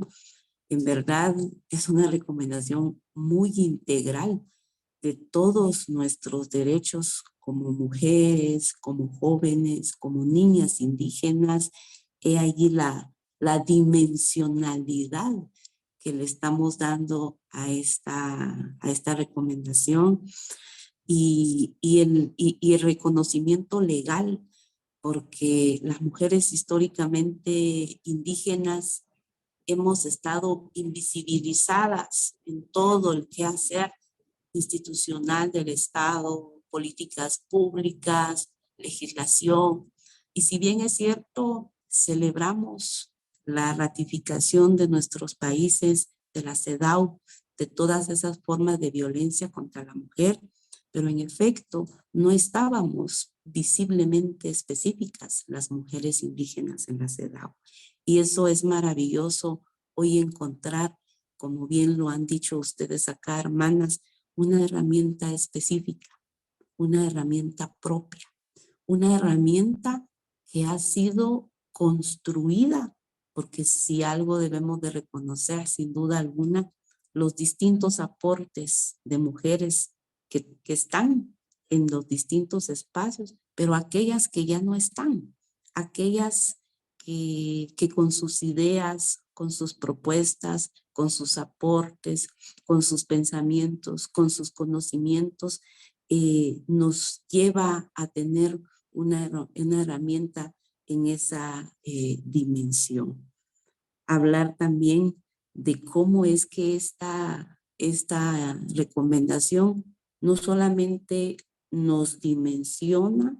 Speaker 8: En verdad es una recomendación muy integral de todos nuestros derechos como mujeres, como jóvenes, como niñas indígenas. He allí la dimensionalidad que le estamos dando a esta recomendación y el reconocimiento legal, porque las mujeres históricamente indígenas hemos estado invisibilizadas en todo el quehacer institucional del Estado, políticas públicas, legislación. Y si bien es cierto, celebramos la ratificación de nuestros países, de la CEDAW, de todas esas formas de violencia contra la mujer, pero en efecto no estábamos visiblemente específicas las mujeres indígenas en la CEDAW. Y eso es maravilloso hoy encontrar, como bien lo han dicho ustedes acá, hermanas, una herramienta específica, una herramienta propia, una herramienta que ha sido construida, porque si algo debemos de reconocer, sin duda alguna, los distintos aportes de mujeres que están en los distintos espacios, pero aquellas que ya no están, aquellas que con sus ideas, con sus propuestas, con sus aportes, con sus pensamientos, con sus conocimientos, nos lleva a tener una herramienta en esa dimensión. Hablar también de cómo es que esta recomendación no solamente nos dimensiona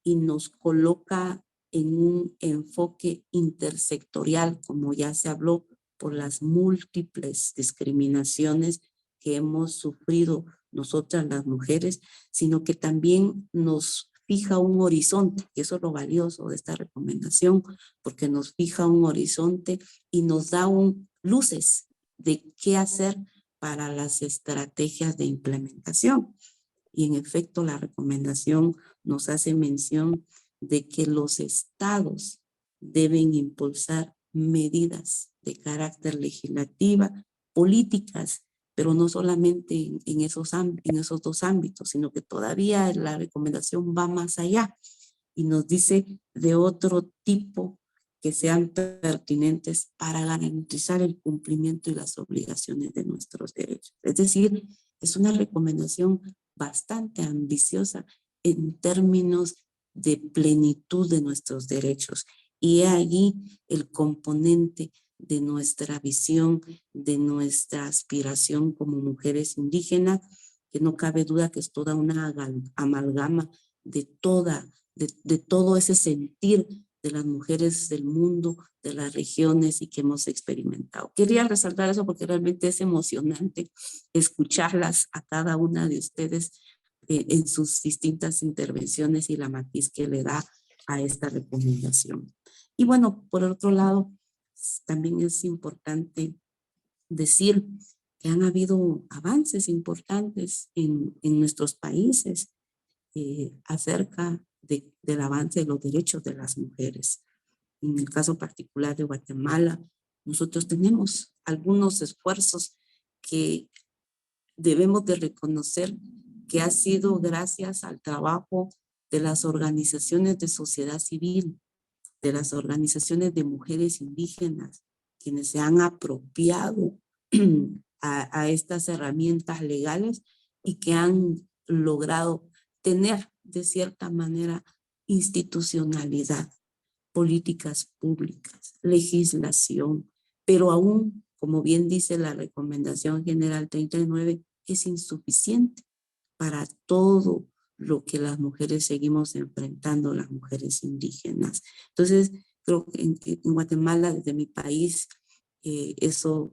Speaker 8: y nos coloca en un enfoque intersectorial, como ya se habló, por las múltiples discriminaciones que hemos sufrido nosotras las mujeres, sino que también nos fija un horizonte, y eso es lo valioso de esta recomendación, porque nos fija un horizonte y nos da luces de qué hacer para las estrategias de implementación. Y en efecto, la recomendación nos hace mención de que los estados deben impulsar medidas de carácter legislativa, políticas, pero no solamente en esos dos ámbitos, sino que todavía la recomendación va más allá y nos dice de otro tipo que sean pertinentes para garantizar el cumplimiento y las obligaciones de nuestros derechos. Es decir, es una recomendación bastante ambiciosa en términos de plenitud de nuestros derechos. Y allí el componente de nuestra visión, de nuestra aspiración como mujeres indígenas, que no cabe duda que es toda una amalgama de todo ese sentir de las mujeres del mundo, de las regiones y que hemos experimentado. Quería resaltar eso porque realmente es emocionante escucharlas a cada una de ustedes en sus distintas intervenciones y la matiz que le da a esta recomendación. Y bueno, por otro lado, también es importante decir que han habido avances importantes en nuestros países acerca del avance de los derechos de las mujeres. En el caso particular de Guatemala, nosotros tenemos algunos esfuerzos que debemos de reconocer que ha sido gracias al trabajo de las organizaciones de sociedad civil, de las organizaciones de mujeres indígenas, quienes se han apropiado a estas herramientas legales y que han logrado tener de cierta manera institucionalidad, políticas públicas, legislación, pero aún, como bien dice la Recomendación General 39, es insuficiente para todo lo que las mujeres seguimos enfrentando, las mujeres indígenas. Entonces, creo que en Guatemala, desde mi país, eso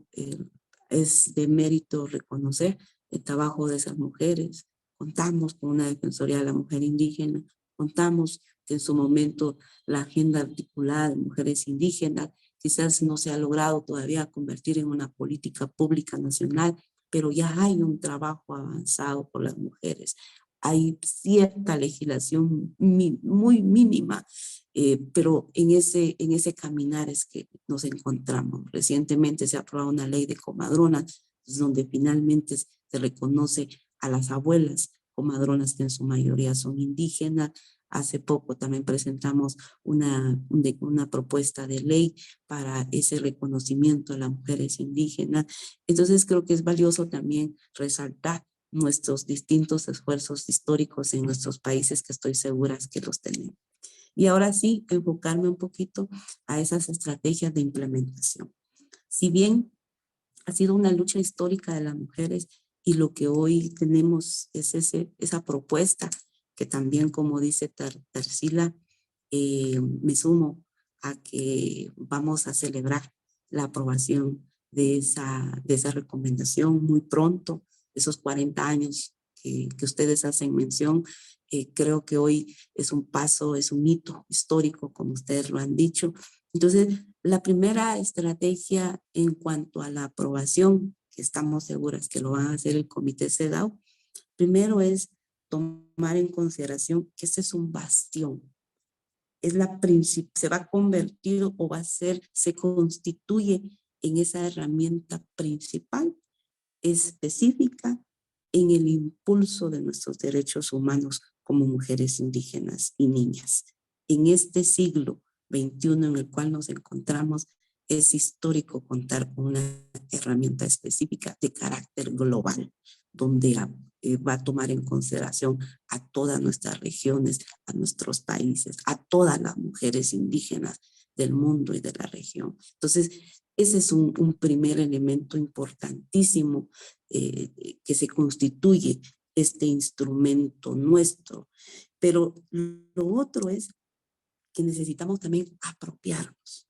Speaker 8: es de mérito reconocer el trabajo de esas mujeres. Contamos con una Defensoría de la Mujer Indígena, contamos que en su momento la agenda articulada de mujeres indígenas quizás no se ha logrado todavía convertir en una política pública nacional, pero ya hay un trabajo avanzado por las mujeres. Hay cierta legislación muy mínima, pero en ese caminar es que nos encontramos. Recientemente se ha aprobado una ley de comadronas, donde finalmente se reconoce a las abuelas comadronas que en su mayoría son indígenas, Hace poco también presentamos una propuesta de ley para ese reconocimiento a las mujeres indígenas. Entonces creo que es valioso también resaltar nuestros distintos esfuerzos históricos en nuestros países, que estoy segura que los tenemos. Y ahora sí, enfocarme un poquito a esas estrategias de implementación. Si bien ha sido una lucha histórica de las mujeres y lo que hoy tenemos es esa propuesta que también, como dice Tarsila, me sumo a que vamos a celebrar la aprobación de esa recomendación muy pronto, esos 40 años que ustedes hacen mención. Creo que hoy es un paso, es un hito histórico, como ustedes lo han dicho. Entonces, la primera estrategia en cuanto a la aprobación, que estamos seguras que lo van a hacer el Comité CEDAW, primero es tomar en consideración que este es un bastión. Se va a convertir o se constituye en esa herramienta principal, específica, en el impulso de nuestros derechos humanos como mujeres indígenas y niñas. En este siglo XXI en el cual nos encontramos, es histórico contar con una herramienta específica de carácter global, donde va a tomar en consideración a todas nuestras regiones, a nuestros países, a todas las mujeres indígenas del mundo y de la región. Entonces, ese es un primer elemento importantísimo que se constituye este instrumento nuestro. Pero lo otro es que necesitamos también apropiarnos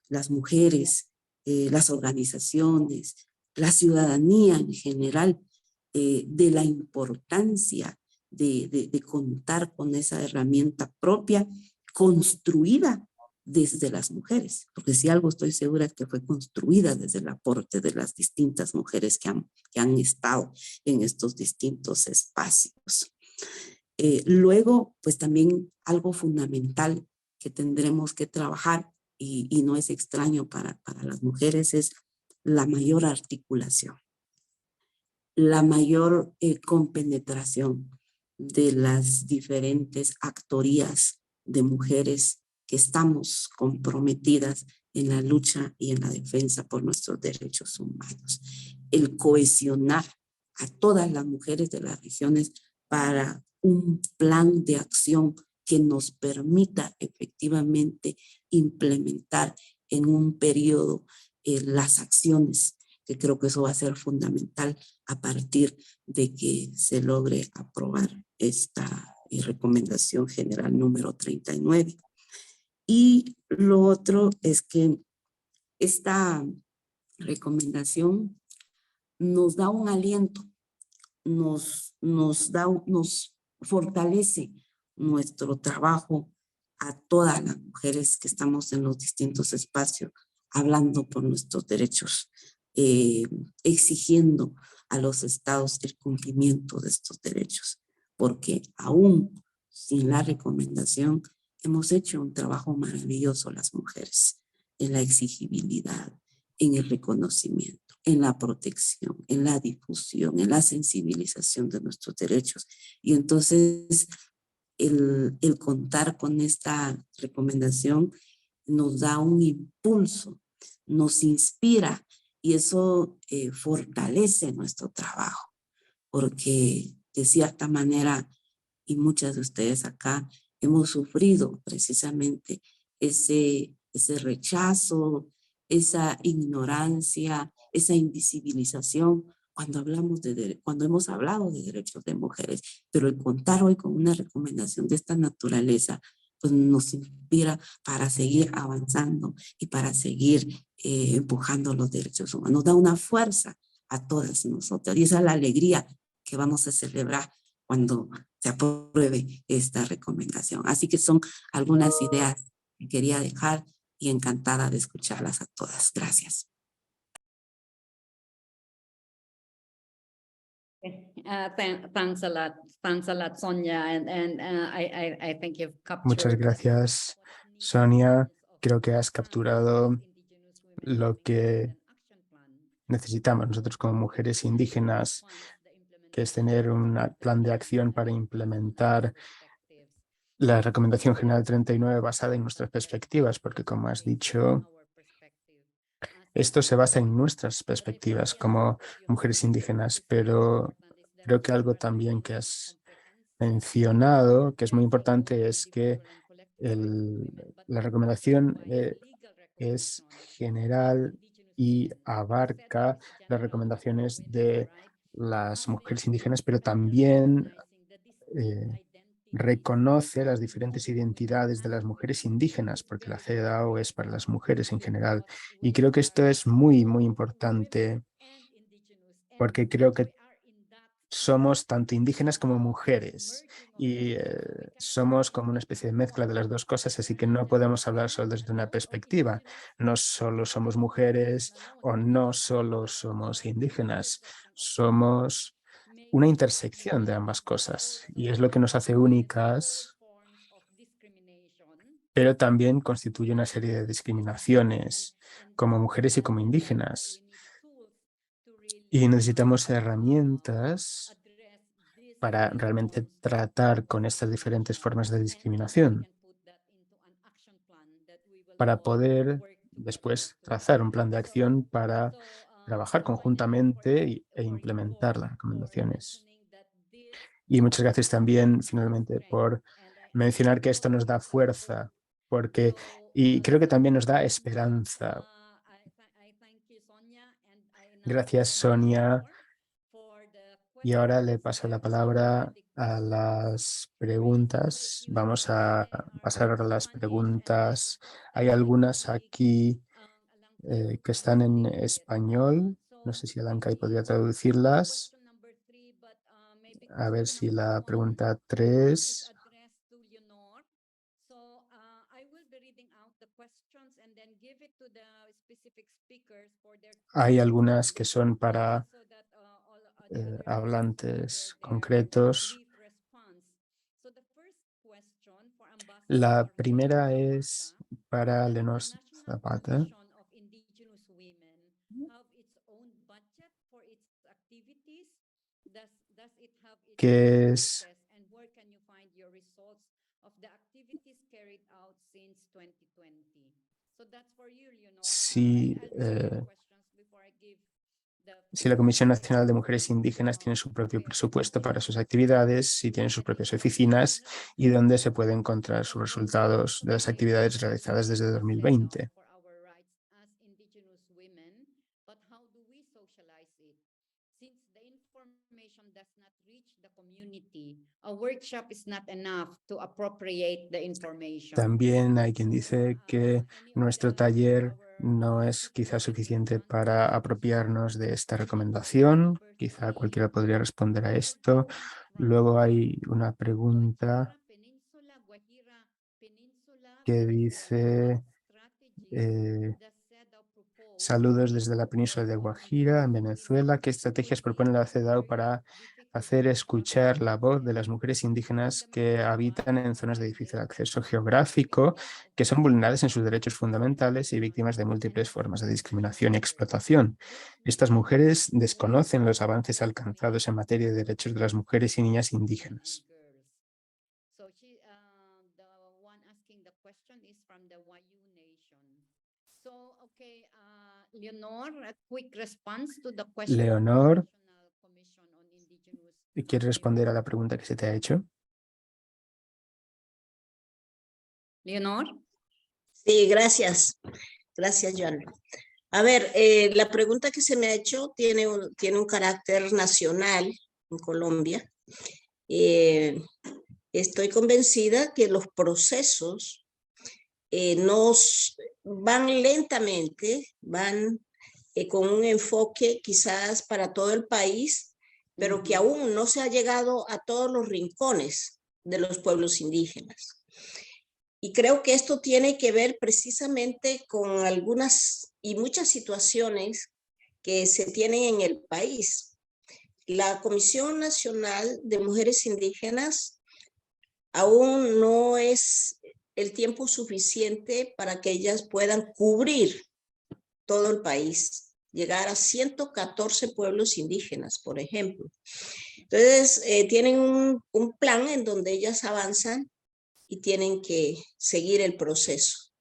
Speaker 8: las mujeres, las organizaciones, la ciudadanía en general, de la importancia de contar con esa herramienta propia construida desde las mujeres, porque si algo estoy segura es que fue construida desde el aporte de las distintas mujeres que han estado en estos distintos espacios. Luego, pues también algo fundamental que tendremos que trabajar y no es extraño para las mujeres es la mayor articulación, la mayor compenetración de las diferentes actorías de mujeres que estamos comprometidas en la lucha y en la defensa por nuestros derechos humanos. El cohesionar a todas las mujeres de las regiones para un plan de acción que nos permita efectivamente implementar en un periodo las acciones, que creo que eso va a ser fundamental a partir de que se logre aprobar esta recomendación general número 39. Y lo otro es que esta recomendación nos da un aliento, nos fortalece nuestro trabajo a todas las mujeres que estamos en los distintos espacios, hablando por nuestros derechos, exigiendo a los estados el cumplimiento de estos derechos, porque aún sin la recomendación hemos hecho un trabajo maravilloso las mujeres en la exigibilidad, en el reconocimiento, en la protección, en la difusión, en la sensibilización de nuestros derechos. Y entonces el contar con esta recomendación nos da un impulso, nos inspira y eso fortalece nuestro trabajo, porque de cierta manera, y muchas de ustedes acá hemos sufrido precisamente ese rechazo, esa ignorancia, esa invisibilización cuando hemos hablado de derechos de mujeres. Pero el contar hoy con una recomendación de esta naturaleza pues nos inspira para seguir avanzando y para seguir empujando los derechos humanos. Nos da una fuerza a todas nosotras y esa es la alegría que vamos a celebrar cuando se apruebe esta recomendación. Así que son algunas ideas que quería dejar y encantada de escucharlas a todas. Gracias.
Speaker 2: Thanks a lot, Sonia, and I think you've captured.
Speaker 5: Muchas gracias, Sonia. Creo que has capturado lo que necesitamos nosotros como mujeres indígenas que es tener un plan de acción para implementar la Recomendación General 39 basada en nuestras perspectivas, porque como has dicho, esto se basa en nuestras perspectivas como mujeres indígenas, pero creo que algo también que has mencionado, que es muy importante, es que la recomendación es general y abarca las recomendaciones de las mujeres indígenas, pero también reconoce las diferentes identidades de las mujeres indígenas, porque la CEDAW es para las mujeres en general. Y creo que esto es muy, muy importante, porque creo que somos tanto indígenas como mujeres y somos como una especie de mezcla de las dos cosas, así que no podemos hablar solo desde una perspectiva. No solo somos mujeres o no solo somos indígenas, somos una intersección de ambas cosas y es lo que nos hace únicas, pero también constituye una serie de discriminaciones como mujeres y como indígenas. Y necesitamos herramientas para realmente tratar con estas diferentes formas de discriminación, para poder después trazar un plan de acción para trabajar conjuntamente e implementar las recomendaciones. Y muchas gracias también, finalmente, por mencionar que esto nos da fuerza, y creo que también nos da esperanza. Gracias, Sonia. Y ahora le paso la palabra a las preguntas. Vamos a pasar a las preguntas. Hay algunas aquí que están en español. No sé si Alancay podría traducirlas. A ver si la pregunta 3. Hay algunas que son para hablantes concretos. La primera es para Leonor Zapata, que es si la Comisión Nacional de Mujeres Indígenas tiene su propio presupuesto para sus actividades, si tiene sus propias oficinas y dónde se puede encontrar sus resultados de las actividades realizadas desde 2020. También hay quien dice que nuestro taller no es quizá suficiente para apropiarnos de esta recomendación. Quizá cualquiera podría responder a esto. Luego hay una pregunta que dice saludos desde la península de Guajira, en Venezuela. ¿Qué estrategias propone la CEDAW para hacer escuchar la voz de las mujeres indígenas que habitan en zonas de difícil acceso geográfico, que son vulneradas en sus derechos fundamentales y víctimas de múltiples formas de discriminación y explotación? Estas mujeres desconocen los avances alcanzados en materia de derechos de las mujeres y niñas indígenas. Leonor, ¿quieres responder a la pregunta que se te ha hecho?
Speaker 2: Leonor.
Speaker 6: Sí, gracias. Gracias, Joana. A ver, la pregunta que se me ha hecho tiene un carácter nacional en Colombia. Estoy convencida que los procesos nos van lentamente, van con un enfoque quizás para todo el país, pero que aún no se ha llegado a todos los rincones de los pueblos indígenas. Y creo que esto tiene que ver precisamente con algunas y muchas situaciones que se tienen en el país. La Comisión Nacional de Mujeres Indígenas aún no es el tiempo suficiente para que ellas puedan cubrir todo el país, llegar a 114 pueblos indígenas, por ejemplo. Entonces, tienen un plan en donde ellas avanzan y tienen que seguir el proceso.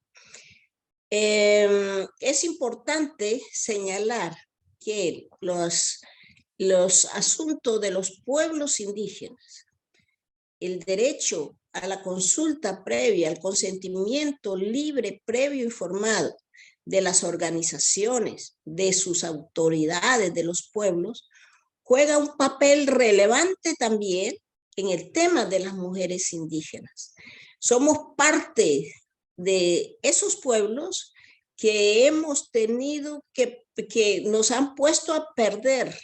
Speaker 6: Es importante señalar que los asuntos de los pueblos indígenas, el derecho a la consulta previa, al consentimiento libre, previo, informado de las organizaciones, de sus autoridades, de los pueblos, juega un papel relevante también en el tema de las mujeres indígenas. Somos parte de esos pueblos que hemos tenido que nos han puesto a perder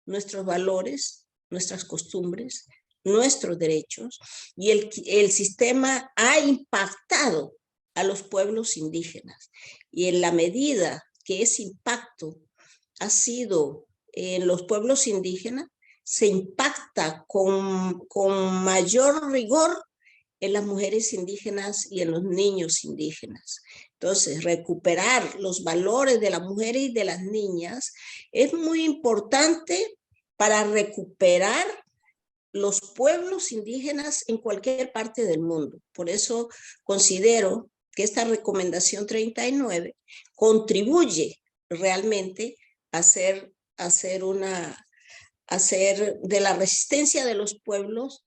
Speaker 6: nuestros valores, nuestras costumbres, nuestros derechos, y el sistema ha impactado a los pueblos indígenas. Y en la medida que ese impacto ha sido en los pueblos indígenas, se impacta con mayor rigor en las mujeres indígenas y en los niños indígenas. Entonces, recuperar los valores de las mujeres y de las niñas es muy importante para recuperar los pueblos indígenas en cualquier parte del mundo. Por eso considero que esta recomendación 39 contribuye realmente a hacer de la resistencia de los pueblos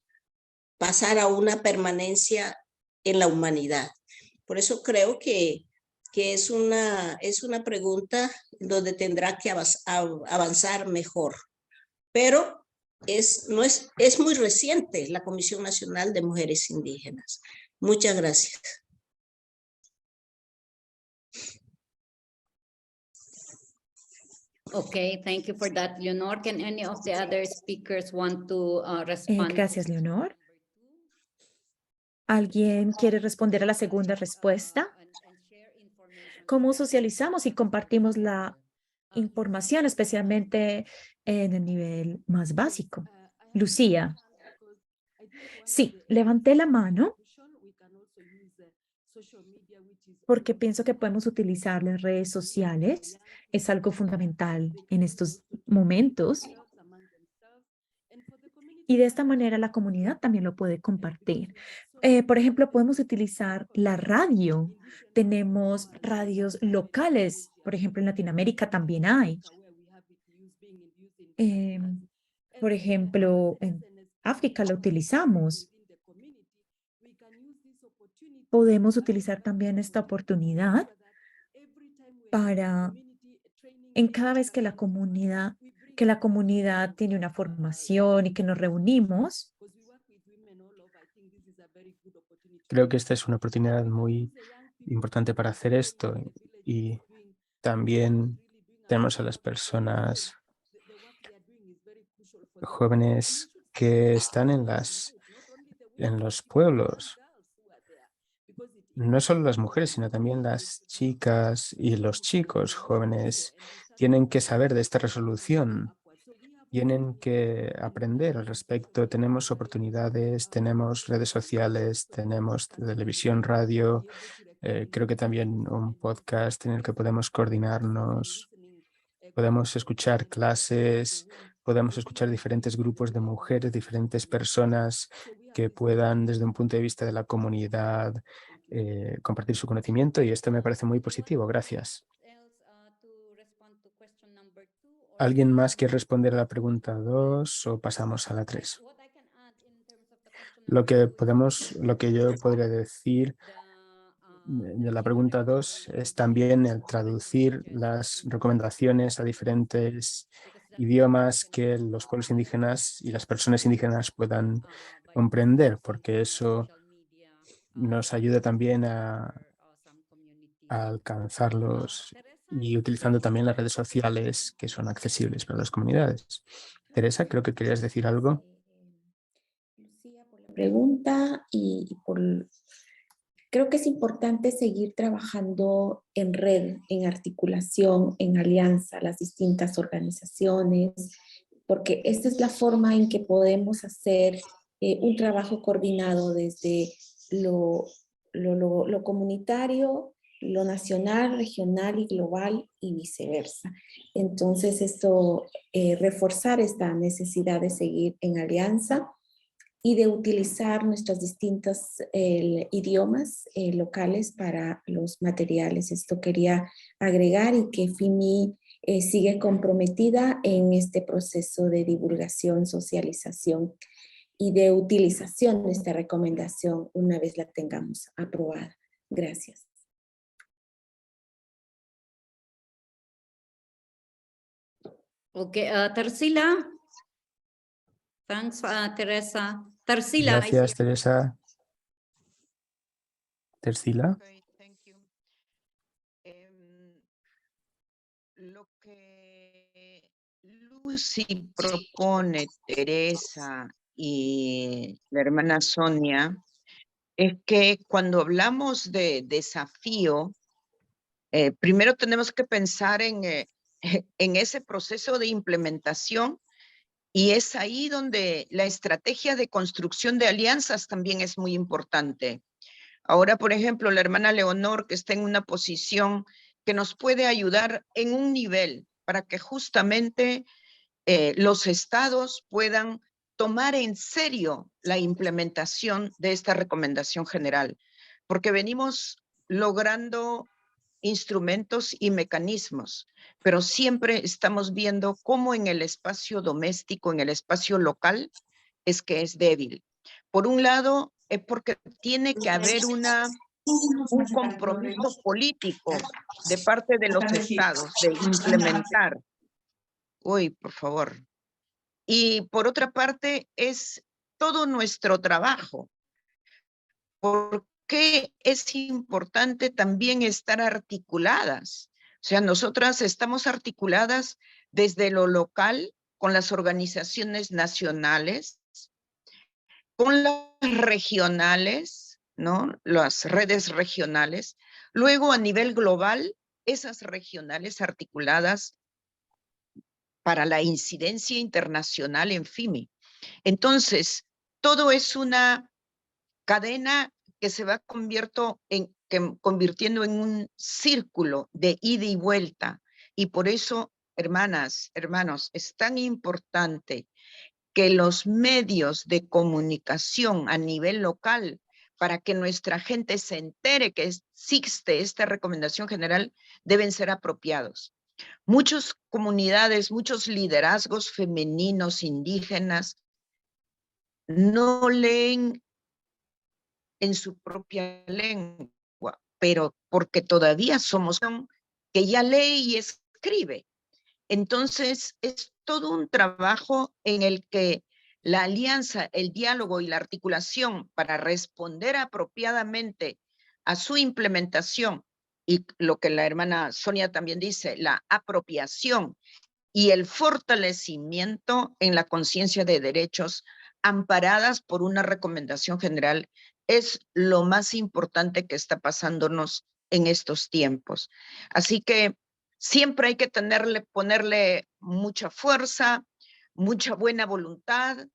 Speaker 6: pasar a una permanencia en la humanidad. Por eso creo que es una pregunta donde tendrá que avanzar mejor. Pero es muy reciente la Comisión Nacional de Mujeres Indígenas. Muchas gracias.
Speaker 2: Okay, thank you for that, Leonor. Can any of the other speakers want to respond?
Speaker 3: Gracias, Leonor. ¿Alguien quiere responder a la segunda respuesta? ¿Cómo socializamos y compartimos la información, especialmente en el nivel más básico? Lucía. Sí, levanté la mano porque pienso que podemos utilizar las redes sociales. Es algo fundamental en estos momentos. Y de esta manera la comunidad también lo puede compartir. Por ejemplo, podemos utilizar la radio. Tenemos radios locales. Por ejemplo, en Latinoamérica también hay. Por ejemplo, en África lo utilizamos. Podemos utilizar también esta oportunidad para, en cada vez que la comunidad tiene una formación y que nos reunimos.
Speaker 5: Creo que esta es una oportunidad muy importante para hacer esto, y también tenemos a las personas jóvenes que están en los pueblos. No solo las mujeres, sino también las chicas y los chicos jóvenes tienen que saber de esta resolución, tienen que aprender al respecto. Tenemos oportunidades, tenemos redes sociales, tenemos televisión, radio, creo que también un podcast en el que podemos coordinarnos, podemos escuchar clases, podemos escuchar diferentes grupos de mujeres, diferentes personas que puedan, desde un punto de vista de la comunidad, compartir su conocimiento, y esto me parece muy positivo. Gracias. ¿Alguien más quiere responder a la pregunta 2 o pasamos a la 3? Lo que yo podría decir de la pregunta 2 es también el traducir las recomendaciones a diferentes idiomas que los pueblos indígenas y las personas indígenas puedan comprender, porque eso nos ayuda también a alcanzarlos, y utilizando también las redes sociales que son accesibles para las comunidades. Teresa, creo que querías decir algo.
Speaker 1: Lucía, por la pregunta creo que es importante seguir trabajando en red, en articulación, en alianza, las distintas organizaciones, porque esta es la forma en que podemos hacer un trabajo coordinado desde lo comunitario lo nacional, regional y global y viceversa. Entonces, esto, reforzar esta necesidad de seguir en alianza y de utilizar nuestros distintos idiomas locales para los materiales. Esto quería agregar y que FIMI sigue comprometida en este proceso de divulgación, socialización y de utilización de esta recomendación una vez la tengamos aprobada. Gracias.
Speaker 2: Okay, Tarsila. Thanks, Teresa. Tarsila.
Speaker 5: Gracias, Teresa. Tarsila.
Speaker 4: Okay, thank you. Lo que Lucy propone, Teresa y la hermana Sonia, es que cuando hablamos de desafío, primero tenemos que pensar en ese proceso de implementación, y es ahí donde la estrategia de construcción de alianzas también es muy importante. Ahora, por ejemplo, la hermana Leonor, que está en una posición que nos puede ayudar en un nivel para que justamente los estados puedan tomar en serio la implementación de esta recomendación general, porque venimos logrando instrumentos y mecanismos, pero siempre estamos viendo cómo en el espacio doméstico, en el espacio local, es que es débil. Por un lado, es porque tiene que haber un compromiso político de parte de los estados de implementar. Uy, por favor. Y por otra parte, es todo nuestro trabajo. ¿Por qué es importante también estar articuladas? O sea, nosotras estamos articuladas desde lo local con las organizaciones nacionales, con las regionales, ¿no? Las redes regionales. Luego, a nivel global, esas regionales articuladas para la incidencia internacional en FIMI. Entonces, todo es una cadena que se va convirtiendo en un círculo de ida y vuelta. Y por eso, hermanas, hermanos, es tan importante que los medios de comunicación a nivel local, para que nuestra gente se entere que existe esta recomendación general, deben ser apropiados. Muchas comunidades, muchos liderazgos femeninos, indígenas, no leen en su propia lengua, pero porque todavía somos que ya lee y escribe. Entonces, es todo un trabajo en el que la alianza, el diálogo y la articulación para responder apropiadamente a su implementación, y lo que la hermana Sonia también dice, la apropiación y el fortalecimiento en la conciencia de derechos amparadas por una recomendación general es lo más importante que está pasándonos en estos tiempos. Así que siempre hay que ponerle mucha fuerza, mucha buena voluntad,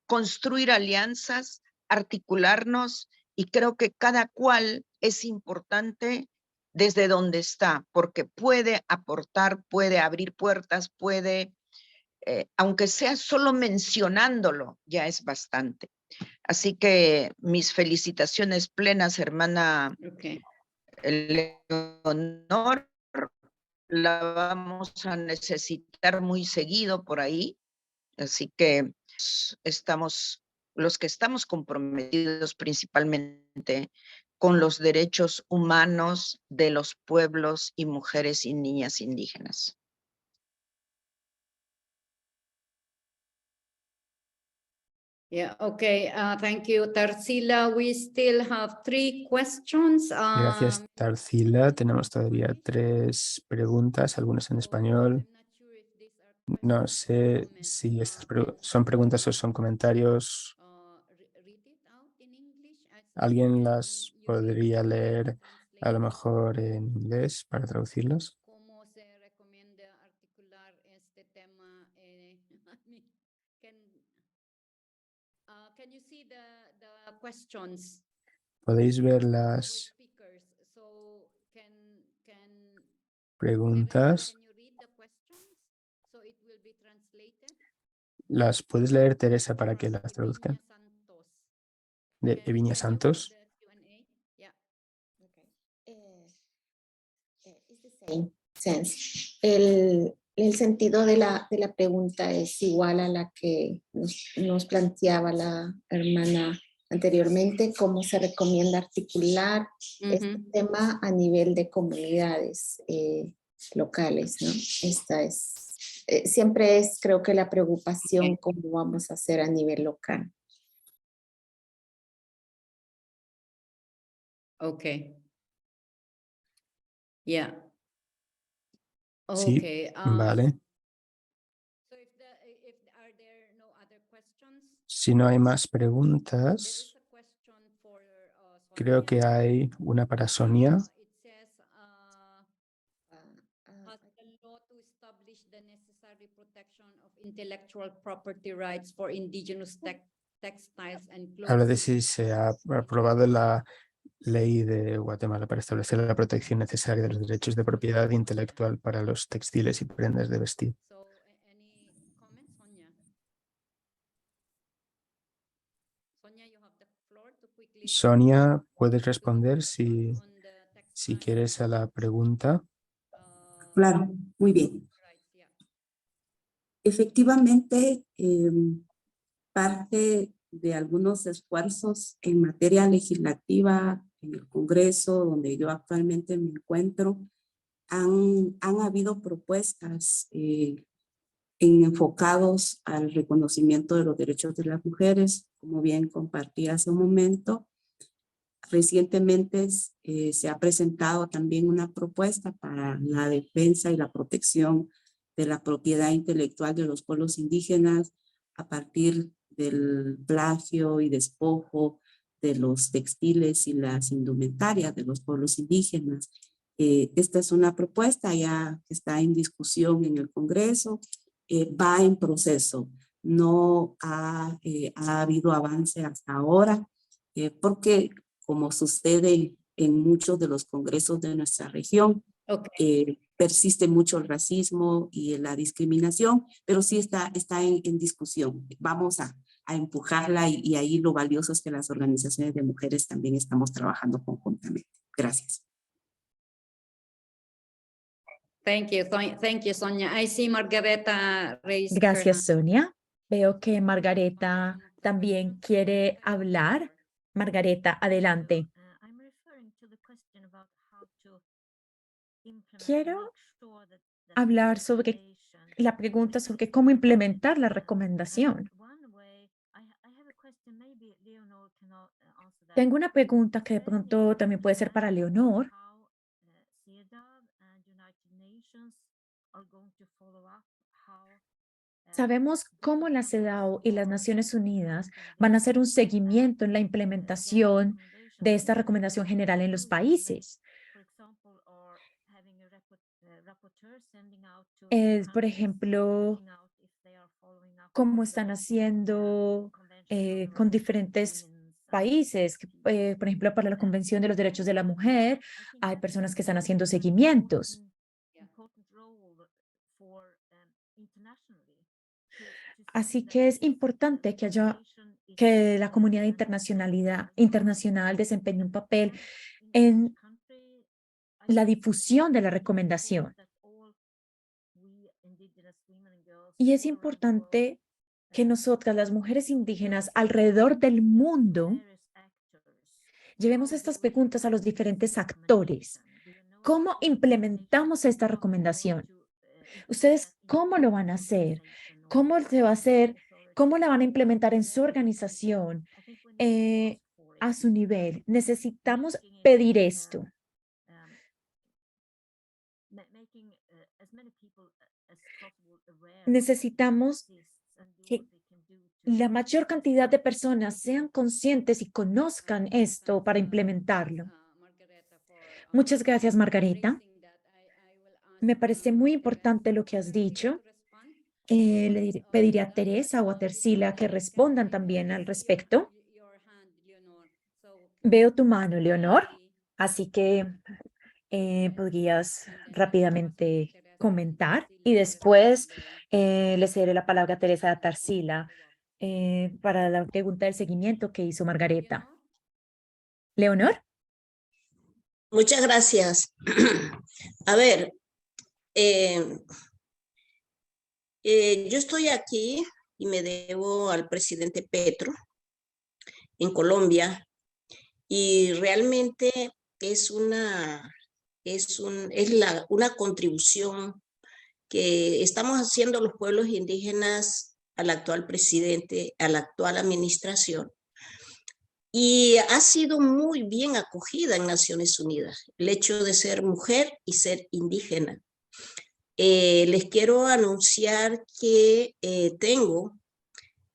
Speaker 4: construir alianzas, articularnos, y creo que cada cual es importante desde donde está, porque puede aportar, puede abrir puertas, puede, aunque sea solo mencionándolo, ya es bastante. Así que mis felicitaciones plenas, hermana Leonor. La vamos a necesitar muy seguido por ahí. Así que estamos, los que estamos comprometidos principalmente con los derechos humanos de los pueblos y mujeres y niñas indígenas.
Speaker 2: Yeah, okay, thank you, Tarsila. We still have 3 questions.
Speaker 5: Gracias, Tarsila. Tenemos todavía 3 preguntas, algunas en español. No sé si estas son preguntas o son comentarios. ¿Alguien las podría leer a lo mejor en inglés para traducirlos?
Speaker 2: ¿Cómo se recomienda articular este tema? Can you see the questions?
Speaker 5: ¿Podéis ver las preguntas. ¿Las puedes leer, Teresa, para que las traduzcan? De Evinia Santos.
Speaker 1: El sentido de la pregunta es igual a la que nos planteaba la hermana anteriormente, cómo se recomienda articular este tema a nivel de comunidades locales, ¿no? Esta es, siempre es, creo que la preocupación, cómo vamos a hacer a nivel local.
Speaker 2: Okay. Yeah.
Speaker 5: Sí,
Speaker 2: Okay.
Speaker 5: vale.
Speaker 2: So if are there no other questions?
Speaker 5: Si no hay más preguntas, creo que hay una para Sonia.
Speaker 2: It says, has the law to establish the necessary protection of intellectual property rights for indigenous textiles and
Speaker 5: Habla de
Speaker 2: clothing.
Speaker 5: si se ha aprobado la ley de Guatemala para establecer la protección necesaria de los derechos de propiedad intelectual para los textiles y prendas de vestir.
Speaker 2: So, any comments, Sonia? Sonia, you have the floor to quickly
Speaker 5: Sonia, puedes responder si
Speaker 2: on the textile
Speaker 5: quieres a la pregunta.
Speaker 8: Claro, muy bien.
Speaker 2: rights, yeah.
Speaker 8: Efectivamente, parte de algunos esfuerzos en materia legislativa en el Congreso, donde yo actualmente me encuentro, han habido propuestas enfocados al reconocimiento de los derechos de las mujeres, como bien compartí hace un momento. Recientemente se ha presentado también una propuesta para la defensa y la protección de la propiedad intelectual de los pueblos indígenas a partir del plagio y despojo de los textiles y las indumentarias de los pueblos indígenas. Esta es una propuesta ya que está en discusión en el Congreso, va en proceso. No ha habido avance hasta ahora porque, como sucede en muchos de los congresos de nuestra región, persiste mucho el racismo y la discriminación, pero sí está en discusión. Vamos a empujarla y ahí lo valioso es que las organizaciones de mujeres también estamos trabajando conjuntamente. Gracias.
Speaker 2: Thank you, Sonia. I see Margareta raised her hand.
Speaker 3: Gracias, Sonia. Veo que Margareta también quiere hablar. Margareta, adelante. Quiero hablar sobre la pregunta sobre cómo implementar la recomendación. Tengo una pregunta que de pronto también puede ser para Leonor. Sabemos cómo la CEDAW y las Naciones Unidas van a hacer un seguimiento en la implementación de esta recomendación general en los países. Por ejemplo, cómo están haciendo con diferentes países. Por ejemplo, para la Convención de los Derechos de la Mujer, hay personas que están haciendo seguimientos. Así que es importante que la comunidad internacional desempeñe un papel en la difusión de la recomendación. Y es importante que nosotras, las mujeres indígenas alrededor del mundo, llevemos estas preguntas a los diferentes actores. ¿Cómo implementamos esta recomendación? ¿Ustedes cómo lo van a hacer? ¿Cómo se va a hacer? ¿Cómo la van a implementar en su organización? A su nivel. Necesitamos pedir esto. Necesitamos que la mayor cantidad de personas sean conscientes y conozcan esto para implementarlo. Muchas gracias, Margareta. Me parece muy importante lo que has dicho. Le pediré a Teresa o a Tercila que respondan también al respecto. Veo tu mano, Leonor. Así que ¿Podrías rápidamente comentar? Y después le cederé la palabra a Teresa Tarsila para la pregunta del seguimiento que hizo Margareta. ¿Leonor?
Speaker 6: Muchas gracias. A ver, yo estoy aquí y me debo al presidente Petro en Colombia y realmente es una contribución que estamos haciendo los pueblos indígenas al actual presidente, a la actual administración. Y ha sido muy bien acogida en Naciones Unidas, el hecho de ser mujer y ser indígena. Les quiero anunciar que tengo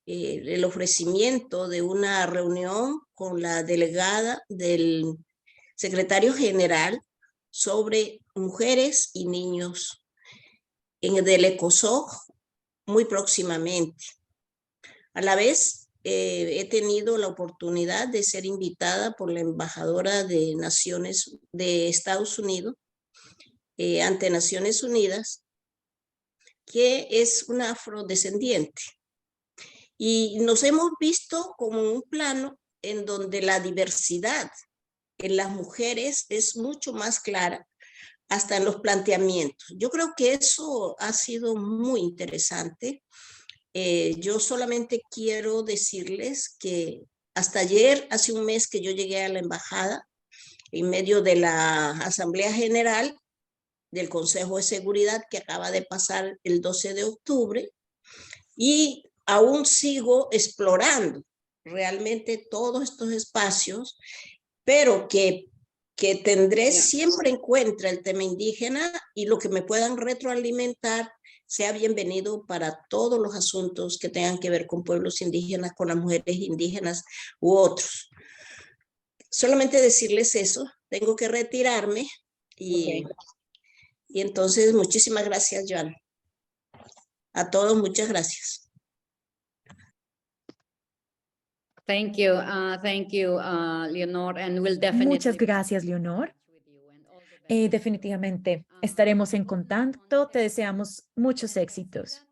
Speaker 6: el ofrecimiento de una reunión con la delegada del secretario general sobre mujeres y niños del ECOSOC muy próximamente. A la vez, he tenido la oportunidad de ser invitada por la embajadora de Estados Unidos ante Naciones Unidas, que es una afrodescendiente. Y nos hemos visto como un plano en donde la diversidad en las mujeres es mucho más clara, hasta en los planteamientos. Yo creo que eso ha sido muy interesante. Yo solamente quiero decirles que hasta ayer, hace un mes que yo llegué a la embajada, en medio de la Asamblea General del Consejo de Seguridad que acaba de pasar el 12 de octubre, y aún sigo explorando realmente todos estos espacios, pero que tendré siempre en cuenta el tema indígena y lo que me puedan retroalimentar sea bienvenido para todos los asuntos que tengan que ver con pueblos indígenas, con las mujeres indígenas u otros. Solamente decirles eso, tengo que retirarme y entonces muchísimas gracias, Joan. A todos, muchas gracias.
Speaker 2: Thank you, Leonor, and we'll definitely.
Speaker 3: Muchas gracias, Leonor. Definitivamente estaremos en contacto. Te deseamos muchos éxitos.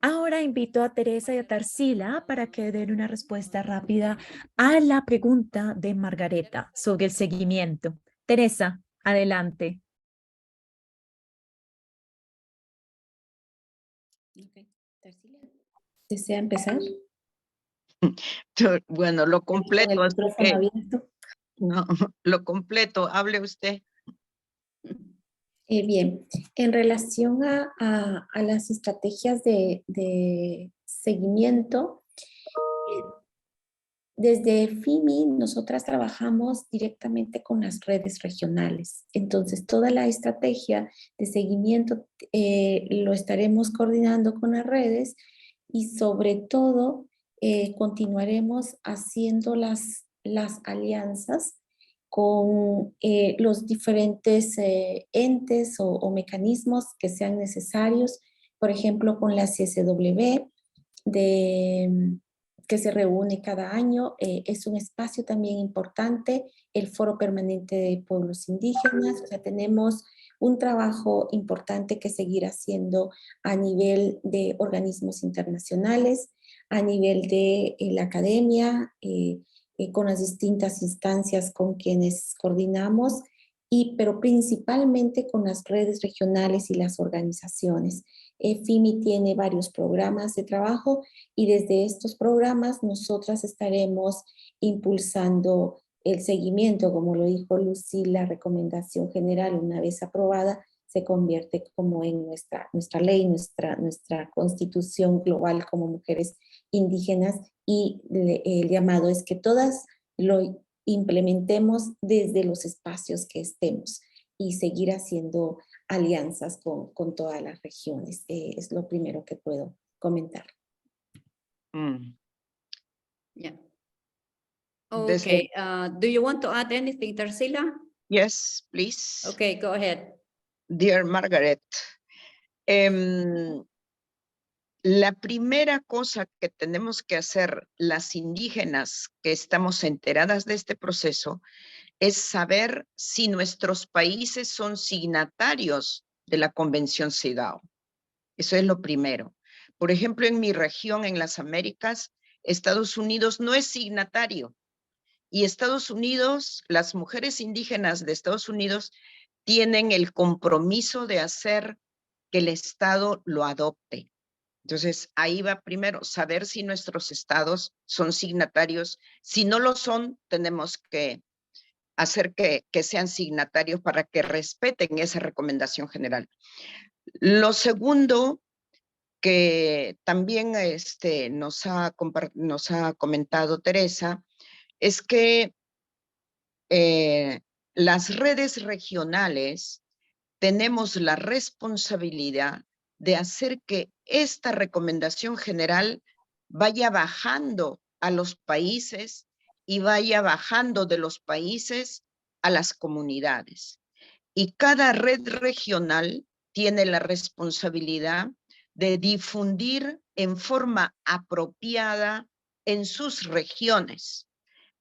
Speaker 3: Ahora invito a Teresa y a Tarsila para que den una respuesta rápida a la pregunta de Margareta sobre el seguimiento. Teresa, adelante.
Speaker 1: Tarsila, ¿desea empezar?
Speaker 4: Bueno, lo completo.
Speaker 1: ¿Con el micrófono abierto?
Speaker 4: No, lo completo, hable usted.
Speaker 1: Bien, en relación a las estrategias de seguimiento, desde FIMI nosotras trabajamos directamente con las redes regionales. Entonces, toda la estrategia de seguimiento lo estaremos coordinando con las redes y sobre todo continuaremos haciendo las alianzas con los diferentes entes o mecanismos que sean necesarios, por ejemplo, con la CSW, que se reúne cada año. Es un espacio también importante, el Foro Permanente de Pueblos Indígenas. O sea, tenemos un trabajo importante que seguir haciendo a nivel de organismos internacionales, a nivel de la academia, con las distintas instancias con quienes coordinamos, pero principalmente con las redes regionales y las organizaciones. FIMI tiene varios programas de trabajo y desde estos programas nosotras estaremos impulsando el seguimiento, como lo dijo Lucy, la recomendación general una vez aprobada se convierte como en nuestra ley, nuestra constitución global como mujeres indígenas, y el llamado es que todas lo implementemos desde los espacios que estemos y seguir haciendo alianzas con todas las regiones. Es lo primero que puedo comentar.
Speaker 2: Yeah. Okay. Do you want to add anything, Tarsila?
Speaker 4: Yes, please.
Speaker 2: Okay, go ahead.
Speaker 4: Dear Margaret, la primera cosa que tenemos que hacer las indígenas que estamos enteradas de este proceso es saber si nuestros países son signatarios de la Convención CEDAW. Eso es lo primero. Por ejemplo, en mi región, en las Américas, Estados Unidos no es signatario. Y Estados Unidos, las mujeres indígenas de Estados Unidos tienen el compromiso de hacer que el Estado lo adopte. Entonces, ahí va primero, saber si nuestros estados son signatarios. Si no lo son, tenemos que hacer que sean signatarios para que respeten esa recomendación general. Lo segundo que también nos ha comentado Teresa es que las redes regionales tenemos la responsabilidad de hacer que esta recomendación general vaya bajando a los países y vaya bajando de los países a las comunidades. Y cada red regional tiene la responsabilidad de difundir en forma apropiada en sus regiones.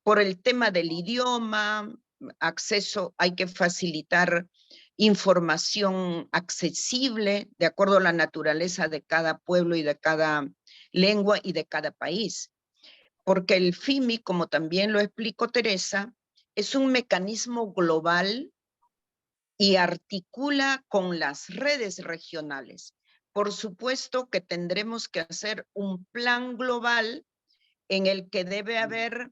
Speaker 4: Por el tema del idioma, acceso, hay que facilitar información accesible de acuerdo a la naturaleza de cada pueblo y de cada lengua y de cada país. Porque el FIMI, como también lo explicó Teresa, es un mecanismo global y articula con las redes regionales. Por supuesto que tendremos que hacer un plan global en el que debe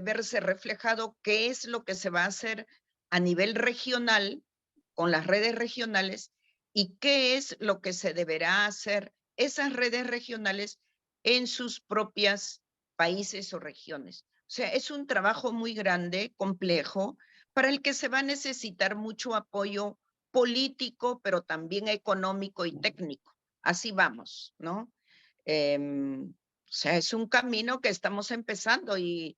Speaker 4: verse reflejado qué es lo que se va a hacer a nivel regional con las redes regionales y qué es lo que se deberá hacer esas redes regionales en sus propias países o regiones. O sea, es un trabajo muy grande, complejo, para el que se va a necesitar mucho apoyo político, pero también económico y técnico. Así vamos, ¿no? O sea, es un camino que estamos empezando y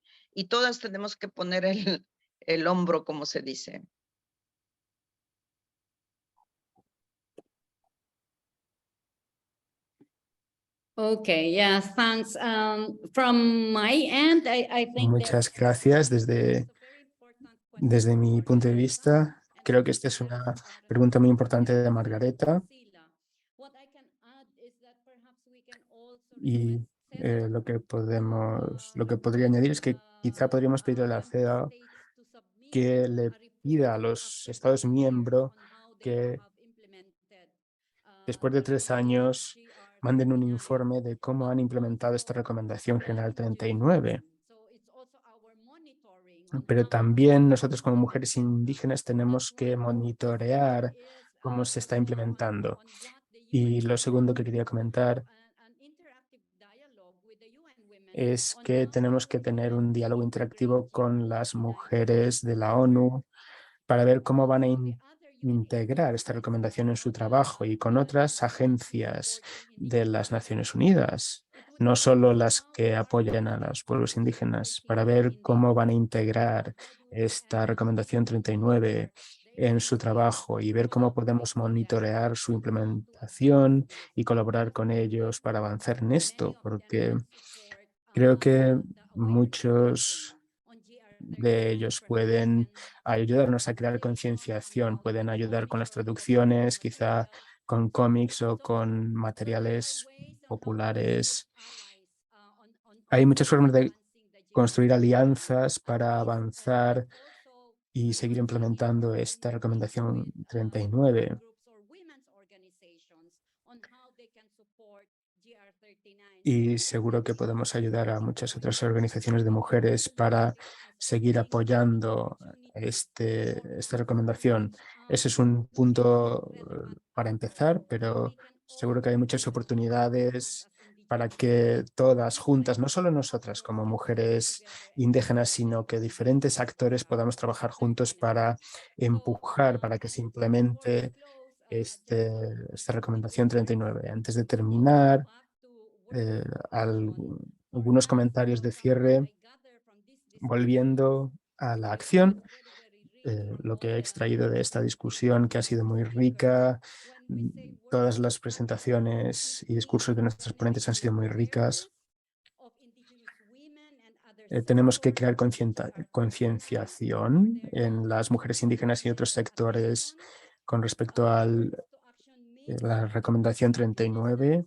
Speaker 4: todas tenemos que poner el hombro, como se dice.
Speaker 2: Okay, yeah, thanks. From my end, I think
Speaker 5: Muchas gracias. Desde mi punto de vista, creo que esta es una pregunta muy importante de Margareta. Y lo que podría añadir es que quizá podríamos pedirle a la CEDAW que le pida a los Estados miembros que después de 3 años manden un informe de cómo han implementado esta Recomendación General 39. Pero también nosotros como mujeres indígenas tenemos que monitorear cómo se está implementando. Y lo segundo que quería comentar es que tenemos que tener un diálogo interactivo con las mujeres de la ONU para ver cómo van a integrar esta recomendación en su trabajo y con otras agencias de las Naciones Unidas, no solo las que apoyan a los pueblos indígenas, para ver cómo van a integrar esta recomendación 39 en su trabajo y ver cómo podemos monitorear su implementación y colaborar con ellos para avanzar en esto, porque creo que muchos de ellos pueden ayudarnos a crear concienciación, pueden ayudar con las traducciones, quizá con cómics o con materiales populares. Hay muchas formas de construir alianzas para avanzar y seguir implementando esta recomendación 39. Y seguro que podemos ayudar a muchas otras organizaciones de mujeres para seguir apoyando esta recomendación. Ese es un punto para empezar, pero seguro que hay muchas oportunidades para que todas juntas, no solo nosotras como mujeres indígenas, sino que diferentes actores podamos trabajar juntos para empujar, para que se implemente esta recomendación 39. Antes de terminar, algunos comentarios de cierre, volviendo a la acción, lo que he extraído de esta discusión que ha sido muy rica. Todas las presentaciones y discursos de nuestros ponentes han sido muy ricas. tenemos que crear concienciación en las mujeres indígenas y otros sectores con respecto a la recomendación 39.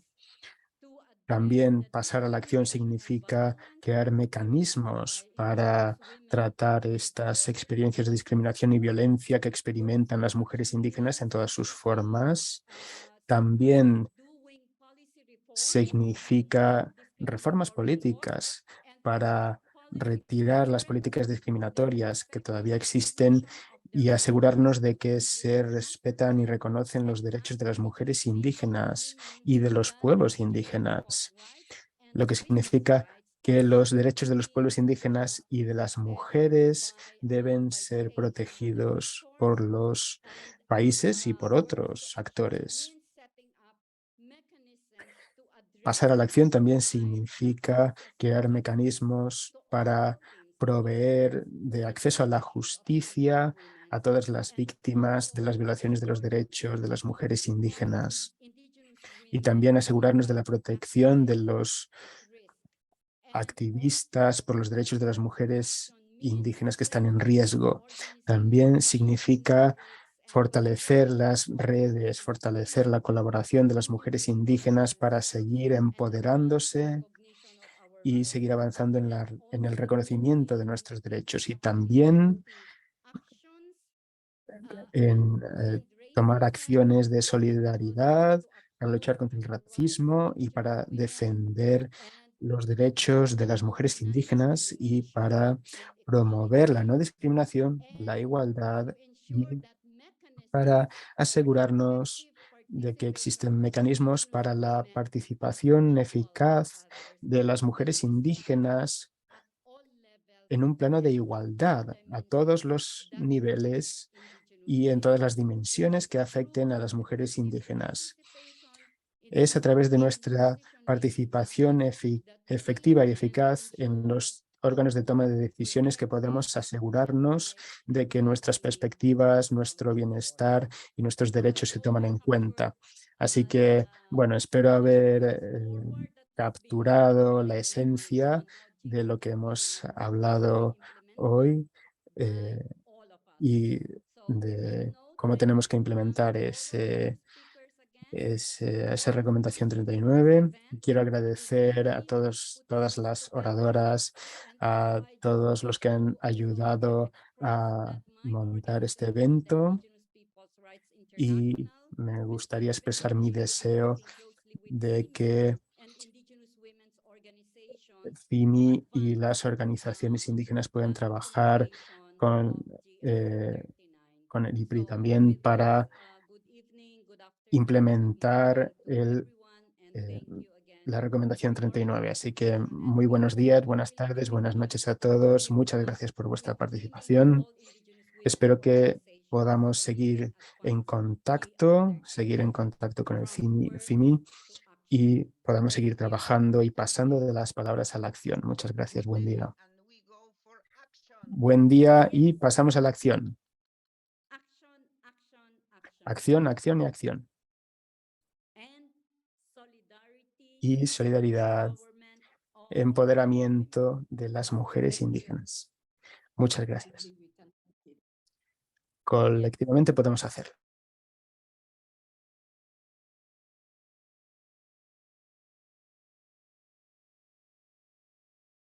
Speaker 5: También pasar a la acción significa crear mecanismos para tratar estas experiencias de discriminación y violencia que experimentan las mujeres indígenas en todas sus formas. También significa reformas políticas para retirar las políticas discriminatorias que todavía existen y asegurarnos de que se respetan y reconocen los derechos de las mujeres indígenas y de los pueblos indígenas, lo que significa que los derechos de los pueblos indígenas y de las mujeres deben ser protegidos por los países y por otros actores. Pasar a la acción también significa crear mecanismos para proveer de acceso a la justicia a todas las víctimas de las violaciones de los derechos de las mujeres indígenas y también asegurarnos de la protección de los activistas por los derechos de las mujeres indígenas que están en riesgo. También significa fortalecer las redes, fortalecer la colaboración de las mujeres indígenas para seguir empoderándose y seguir avanzando en el reconocimiento de nuestros derechos y también en tomar acciones de solidaridad para luchar contra el racismo y para defender los derechos de las mujeres indígenas y para promover la no discriminación, la igualdad y para asegurarnos de que existen mecanismos para la participación eficaz de las mujeres indígenas en un plano de igualdad a todos los niveles y en todas las dimensiones que afecten a las mujeres indígenas. Es a través de nuestra participación efectiva y eficaz en los órganos de toma de decisiones que podemos asegurarnos de que nuestras perspectivas, nuestro bienestar y nuestros derechos se toman en cuenta. Así que, bueno, espero haber capturado la esencia de lo que hemos hablado hoy y de cómo tenemos que implementar esa recomendación 39. Quiero agradecer a todas las oradoras, a todos los que han ayudado a montar este evento y me gustaría expresar mi deseo de que FIMI y las organizaciones indígenas puedan trabajar con, con el IPRI también para implementar la recomendación 39. Así que muy buenos días, buenas tardes, buenas noches a todos. Muchas gracias por vuestra participación. Espero que podamos seguir en contacto con el FIMI y podamos seguir trabajando y pasando de las palabras a la acción. Muchas gracias. Buen día. Buen día y pasamos a la acción. Acción, acción y acción. Y solidaridad, empoderamiento de las mujeres indígenas. Muchas gracias. Colectivamente podemos hacerlo.